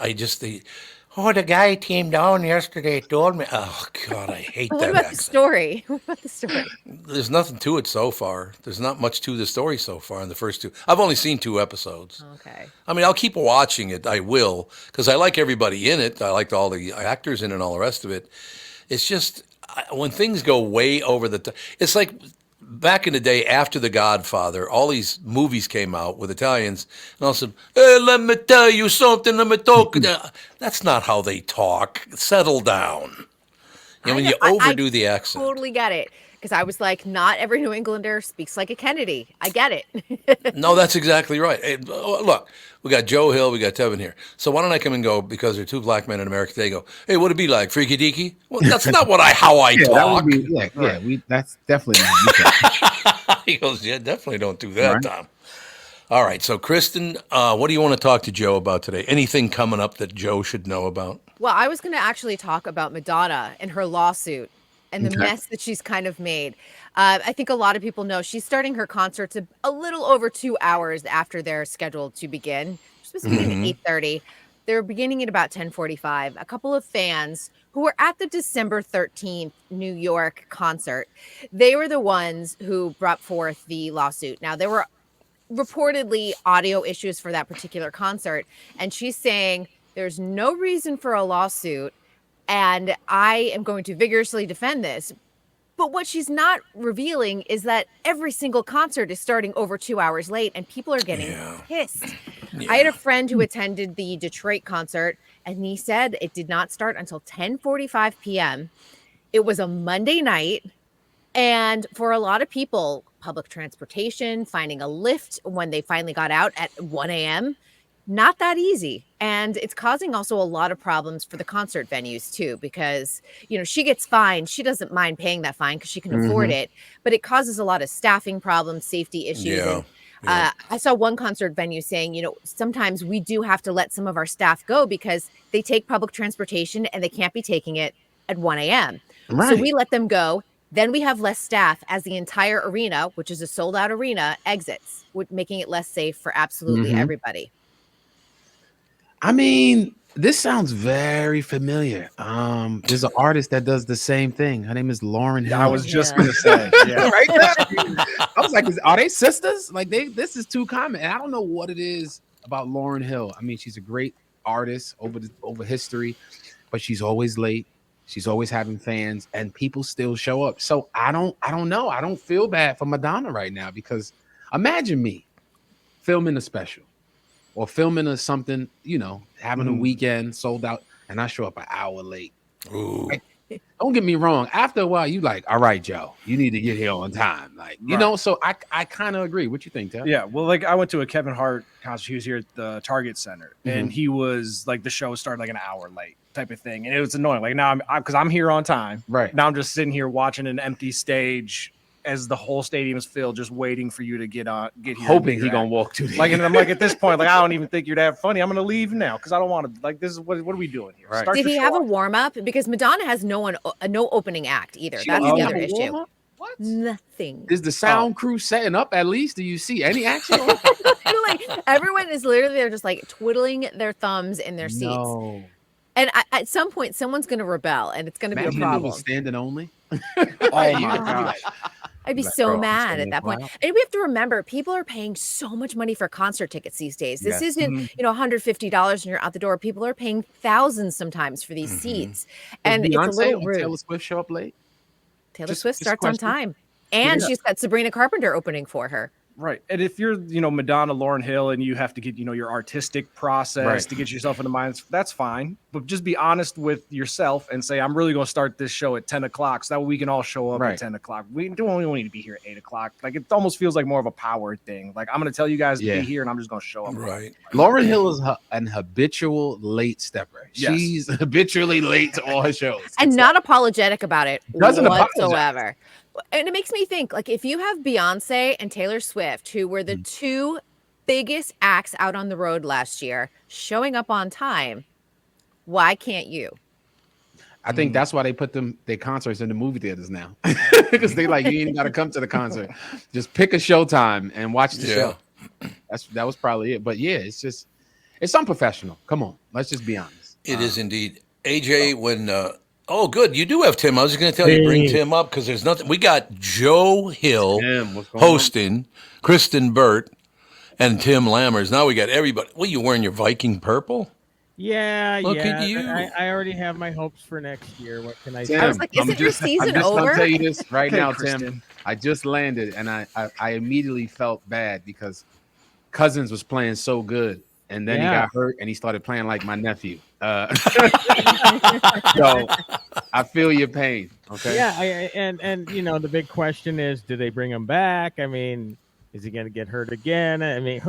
The guy came down yesterday told me. Oh God, I hate What that about accent. the story? What about the story? There's nothing to it so far. There's not much to the story so far in the first 2. I've only seen 2 episodes. Okay. I mean, I'll keep watching it. I will, because I like everybody in it. I like all the actors in it and all the rest of it. It's just when things go way over the top. It's like back in the day after The Godfather, all these movies came out with Italians, and all of a sudden, hey, let me tell you something, let me talk. That's not how they talk. Settle down. When you overdo the accent. Totally get it. Because I was like, not every New Englander speaks like a Kennedy. I get it. No, that's exactly right. Hey, look, we got Joe Hill, we got Tevin here. So why don't I come and go, because there are 2 black men in America today, go, hey, what'd it be like, freaky deaky? Well, that's not how I Yeah, talk. that would be, that's definitely not. He goes, yeah, definitely don't do that, Tom. All right, so Kristyn, what do you want to talk to Joe about today? Anything coming up that Joe should know about? Well, I was going to actually talk about Madonna and her lawsuit and the mess that she's kind of made. I think a lot of people know she's starting her concerts a little over 2 hours after they're scheduled to begin. They're supposed to begin at 8:30. They're beginning at about 10:45. A couple of fans who were at the December 13th New York concert, they were the ones who brought forth the lawsuit. Now, there were reportedly audio issues for that particular concert, and she's saying there's no reason for a lawsuit, and I am going to vigorously defend this. But what she's not revealing is that every single concert is starting over 2 hours late, and people are getting pissed. Yeah. I had a friend who attended the Detroit concert, and he said it did not start until 10:45 p.m. It was a Monday night, and for a lot of people, public transportation, finding a lift when they finally got out at 1 a.m., not that easy. And it's causing also a lot of problems for the concert venues too, because, she gets fined. She doesn't mind paying that fine because she can afford it, but it causes a lot of staffing problems, safety issues. Yeah. And, I saw one concert venue saying, sometimes we do have to let some of our staff go because they take public transportation and they can't be taking it at 1 a.m. Right. So we let them go. Then we have less staff as the entire arena, which is a sold out arena, exits, making it less safe for absolutely everybody. I mean, this sounds very familiar. There's an artist that does the same thing. Her name is Lauren Hill. I was just going to say, yeah. Right there. I was like, are they sisters? Like this is too common. And I don't know what it is about Lauryn Hill. I mean, she's a great artist over history, but she's always late. She's always having fans, and people still show up. So I don't know. I don't feel bad for Madonna right now, because imagine me filming a special or filming something, having a weekend sold out, and I show up an hour late. Ooh. Like, don't get me wrong. After a while, you like, all right, Joe, you need to get here on time. Like, so I kind of agree. What you think, Ted? Yeah, well, like I went to a Kevin Hart concert. He was here at the Target Center, and he was like, the show started like an hour late type of thing. And it was annoying. Like now because I'm here on time. Right. Now I'm just sitting here watching an empty stage as the whole stadium is filled, just waiting for you to get here. Hoping he gonna walk to the like, and I'm like, at this point, like, I don't even think you're that funny. I'm gonna leave now because I don't want to. Like, this is what are we doing here? Right. Did he have a warm up? Because Madonna has no opening act either. That's the other issue. What? Nothing. Is the sound crew setting up at least? Do you see any action? Like, everyone is literally there just like twiddling their thumbs in their seats. No. And at some point, someone's going to rebel, and it's going to be a problem. Standing only. Oh my gosh. I'd be so mad at that point. And we have to remember, people are paying so much money for concert tickets these days. This isn't, $150 and you're out the door. People are paying thousands sometimes for these seats. And it's a little rude. Taylor Swift show up late? Taylor Swift starts on time. And she's got Sabrina Carpenter opening for her. Right. And if you're, Madonna, Lauryn Hill, and you have to get, your artistic process to get yourself in the mind, that's fine. But just be honest with yourself and say, I'm really going to start this show at 10 o'clock. So that way we can all show up at 10 o'clock. We don't need to be here at 8 o'clock. Like, it almost feels like more of a power thing. Like, I'm going to tell you guys to be here, and I'm just going to show up. Right. Lauryn Hill is an habitual late stepper. Yes. She's habitually late to all her shows. And not apologetic about it Doesn't whatsoever. And it makes me think, like, if you have Beyonce and Taylor Swift, who were the two biggest acts out on the road last year, showing up on time, why can't you? I think that's why they put their concerts in the movie theaters now. Because they like, you ain't got to come to the concert. Just pick a showtime and watch the show. That was probably it. But yeah, it's unprofessional. Come on. Let's just be honest. It is indeed. AJ, when oh, good. You do have Tim. I was just going to tell you, bring Tim up because there's nothing. We got Joe Hill hosting, Kristyn Burtt, and Tim Lammers. Now we got everybody. What, you wearing your Viking purple? Yeah, Look at you. I already have my hopes for next year. What can I Tim, say? I was like, isn't your season I'm just over? going to tell you this right Okay, now, Kristyn. Tim. I just landed, and I immediately felt bad because Cousins was playing so good. And then he got hurt, and he started playing like my nephew. So I feel your pain. Okay. Yeah, and the big question is, do they bring him back? I mean, is he going to get hurt again? I mean,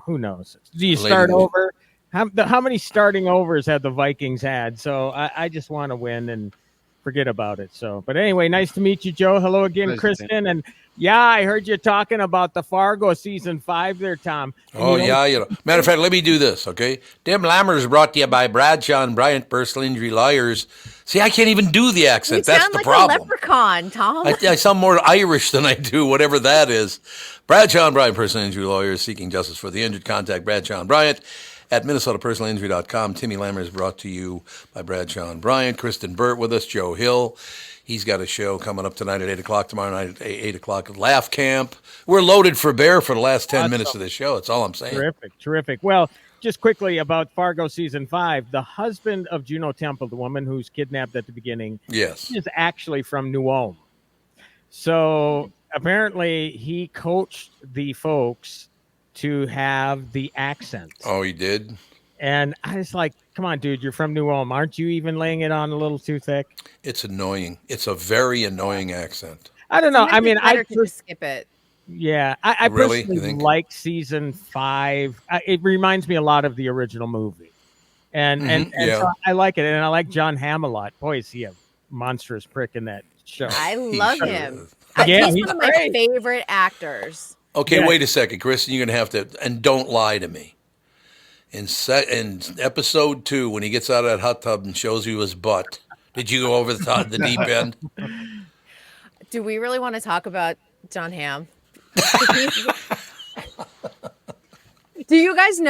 who knows? Do you start over? How many starting overs have the Vikings had? So I just want to win and forget about it. So, but anyway, nice to meet you, Joe. Hello again, Kristyn. And yeah, I heard you talking about the Fargo season 5 there, Tom. And matter of fact, let me do this, okay? Tim Lammers is brought to you by Bradshaw and Bryant, personal injury lawyers. See, I can't even do the accent. You That's sound the like problem. a leprechaun, Tom. I sound more Irish than I do, whatever that is. Bradshaw and Bryant, personal injury lawyers seeking justice for the injured. Contact Bradshaw and Bryant at MinnesotaPersonalInjury.com. Timmy Lammers is brought to you by Bradshaw and Bryant. Kristyn Burtt with us, Joe Hill. He's got a show coming up tonight at 8 o'clock, tomorrow night at 8 o'clock at Laugh Camp. We're loaded for bear for the last 10 minutes of the show. That's all I'm saying. Terrific. Well, just quickly about Fargo season 5, the husband of Juno Temple, the woman who's kidnapped at the beginning, is actually from New Ulm. So apparently he coached the folks to have the accent. Oh, he did? And I was like, come on, dude, you're from New Ulm. Aren't you even laying it on a little too thick? It's annoying. It's a very annoying accent. I don't know. I mean, I just skip it. Yeah, I Really? You personally think? like season 5. It reminds me a lot of the original movie, and so I like it, and I like Jon Hamm a lot. Boy, is he a monstrous prick in that show. I love him. Yeah, he's he's one of my favorite actors. Okay, wait a second, Kristyn. You're going to have to, and don't lie to me. In episode 2, when he gets out of that hot tub and shows you his butt, did you go over the deep end? Do we really want to talk about Jon Hamm? Do you guys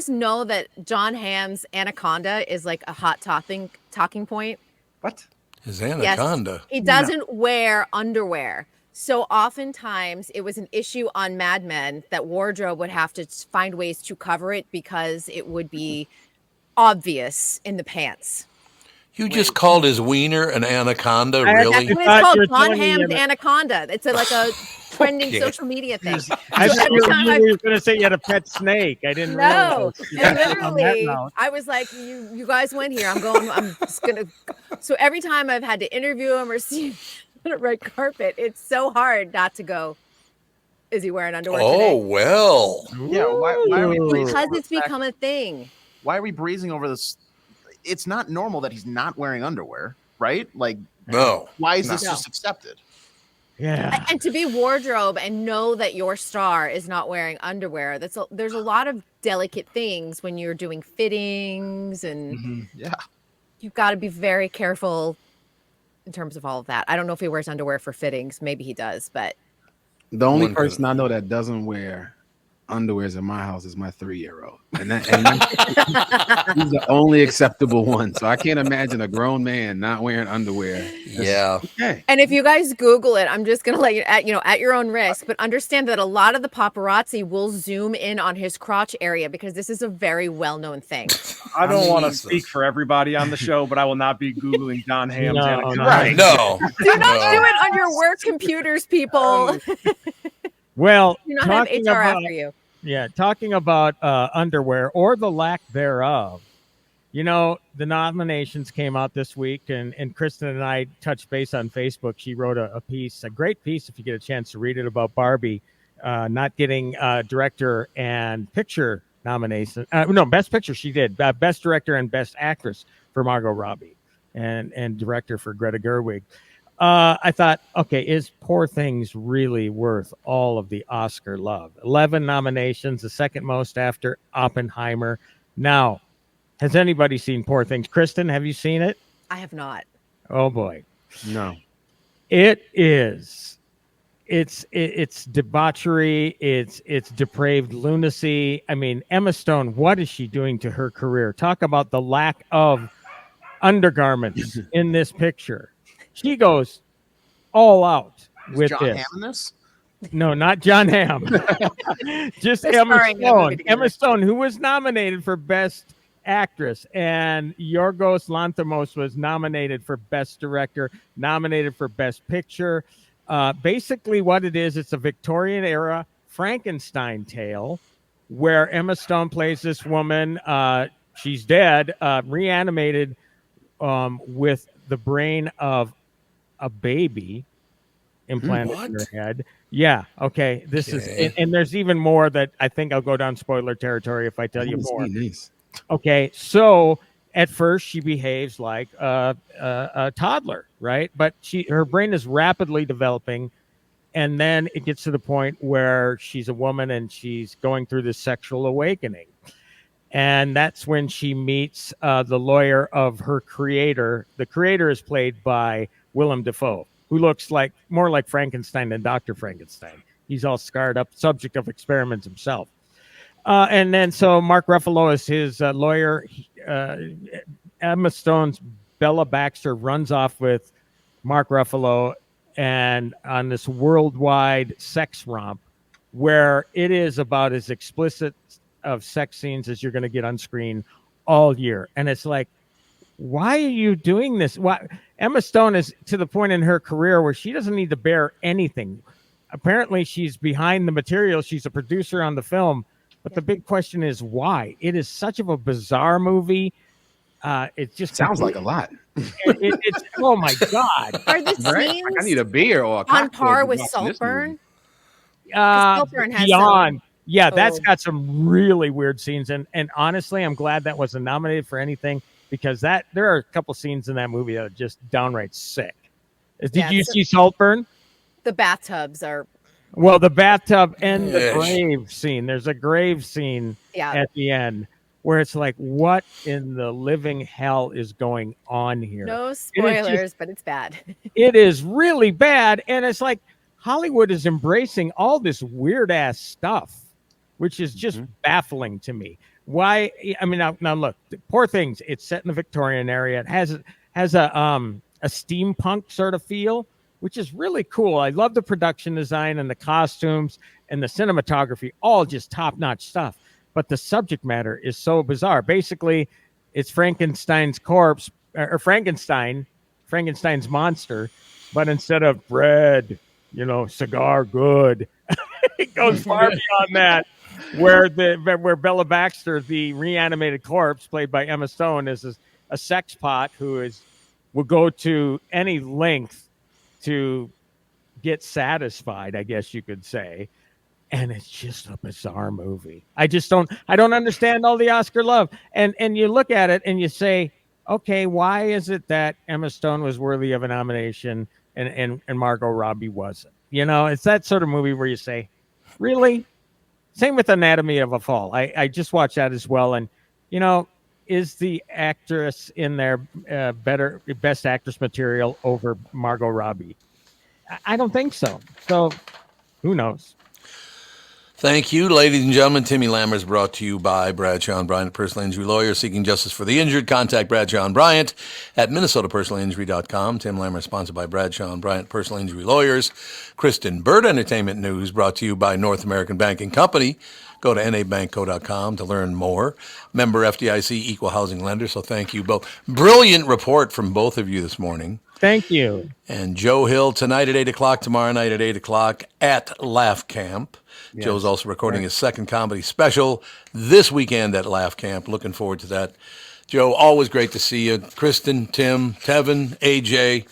know that Jon Hamm's anaconda is like a hot talking point? What? His anaconda? Yes, he doesn't wear underwear. So oftentimes it was an issue on Mad Men that wardrobe would have to find ways to cover it because it would be obvious in the pants. You just called his wiener an anaconda, That's really? what it's called, Jon Hamm's Anaconda. It's like a trending Okay. social media thing. I So thought every you time were going to say you had a pet snake. I didn't No, realize. and On that literally, note. I was like, you guys went here. I'm just gonna. So every time I've had to interview him or see him on a red carpet, it's so hard not to go. Is he wearing underwear Oh, today? well. Yeah, why are we breezing Because over it's the fact- become a thing. Why are we breezing over this? It's not normal that he's not wearing underwear, right? Like, No. why is this No. just accepted? Yeah. And to be wardrobe and know that your star is not wearing underwear, there's a lot of delicate things when you're doing fittings, and Yeah. you've got to be very careful in terms of all of that. I don't know if he wears underwear for fittings. Maybe he does, but The only One person I know that doesn't wear underwears in my house is my 3-year-old, and he's the only acceptable one. So I can't imagine a grown man not wearing underwear. Yeah. Okay. And if you guys Google it, I'm just gonna let you at your own risk, but understand that a lot of the paparazzi will zoom in on his crotch area because this is a very well-known thing. I don't want to Jesus. speak for everybody on the show, but I will not be Googling Jon Hamm's No, anaconda. no. Right. No. Do not No. do it on your work computers, people. Well, Do not have talking HR about, after you. yeah, talking about underwear or the lack thereof. You know, the nominations came out this week, and Kristyn and I touched base on Facebook. She wrote a piece, a great piece, if you get a chance to read it, about Barbie not getting director and picture nomination. No, best picture she did. Best director and best actress for Margot Robbie, and director for Greta Gerwig. I thought, okay, is Poor Things really worth all of the Oscar love? 11 nominations, the second most after Oppenheimer. Now, has anybody seen Poor Things? Kristyn, have you seen it? I have not. Oh boy, No. it is. It's debauchery. It's depraved lunacy. I mean, Emma Stone, what is she doing to her career? Talk about the lack of undergarments in this picture. She goes all out with Jon this. Hamm in this? No, not Jon Hamm. Just They're Emma starring in a movie Stone. together. Emma Stone, who was nominated for Best Actress, and Yorgos Lanthimos was nominated for Best Director, nominated for Best Picture. Basically, what it is, it's a Victorian era Frankenstein tale where Emma Stone plays this woman. She's dead, reanimated with the brain of a baby implanted in her head. Yeah. Okay. This is, and there's even more that I think I'll go down spoiler territory if I tell you more. Okay. So at first she behaves like a toddler, right? But her brain is rapidly developing. And then it gets to the point where she's a woman and she's going through this sexual awakening. And that's when she meets the lawyer of her creator. The creator is played by Willem Dafoe, who looks like more like Frankenstein than Dr. Frankenstein. He's all scarred up, subject of experiments himself. And then so Mark Ruffalo is his lawyer. Emma Stone's Bella Baxter runs off with Mark Ruffalo and on this worldwide sex romp where it is about as explicit of sex scenes as you're going to get on screen all year. And it's like, why are you doing this? Why? Emma Stone is to the point in her career where she doesn't need to bear anything. Apparently she's behind the material. She's a producer on the film. But the big question is why? It is such of a bizarre movie. It just Sounds like a lot. It's oh my God. Are the Right? scenes Like I need a beer or a on cocktail par to with watch this Saltburn? movie. Saltburn has Beyond. some- Yeah, that's Oh. got some really weird scenes. And honestly, I'm glad that wasn't nominated for anything because there are a couple scenes in that movie that are just downright sick. Did Yeah, you so- see Saltburn? The bathtubs are Well, the bathtub and the Yes. grave scene. There's a grave scene Yeah. at the end where it's like, what in the living hell is going on here? no And it's spoilers, just- but it's bad. it is really bad. And it's like Hollywood is embracing all this weird ass stuff, which is just baffling to me. Why? I mean, now look, Poor Things. It's set in the Victorian area. It has a steampunk sort of feel, which is really cool. I love the production design and the costumes and the cinematography, all just top-notch stuff. But the subject matter is so bizarre. Basically, it's Frankenstein's corpse, or Frankenstein's monster, but instead of bread, cigar good, it goes far beyond that. Where Bella Baxter, the reanimated corpse, played by Emma Stone, is a sex pot who will go to any length to get satisfied, I guess you could say. And it's just a bizarre movie. I don't understand all the Oscar love. And you look at it and you say, okay, why is it that Emma Stone was worthy of a nomination and Margot Robbie wasn't? It's that sort of movie where you say, really? Same with Anatomy of a Fall. I just watched that as well. And, is the actress in there best actress material over Margot Robbie? I don't think so. So who knows? Thank you, ladies and gentlemen. Timmy Lammer is brought to you by Bradshaw and Bryant, personal injury lawyer seeking justice for the injured. Contact Bradshaw and Bryant at minnesotapersonalinjury.com. Tim Lammer is sponsored by Bradshaw and Bryant, personal injury lawyers. Kristyn Burtt Entertainment News brought to you by North American Banking Company. Go to nabankco.com to learn more. Member FDIC, equal housing lender. So thank you both. Brilliant report from both of you this morning. Thank you. And Joe Hill tonight at 8 o'clock, tomorrow night at 8 o'clock at Laugh Camp. Yes. Joe's also recording his second comedy special this weekend at Laugh Camp. Looking forward to that. Joe, always great to see you. Kristyn, Tim, Tevin, AJ.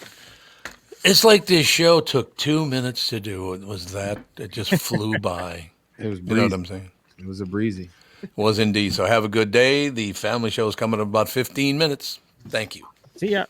It's like this show took 2 minutes to do. It just flew by. It was breezy. You know what I'm saying? It was a breezy. It was indeed. So have a good day. The family show is coming in about 15 minutes. Thank you. See ya.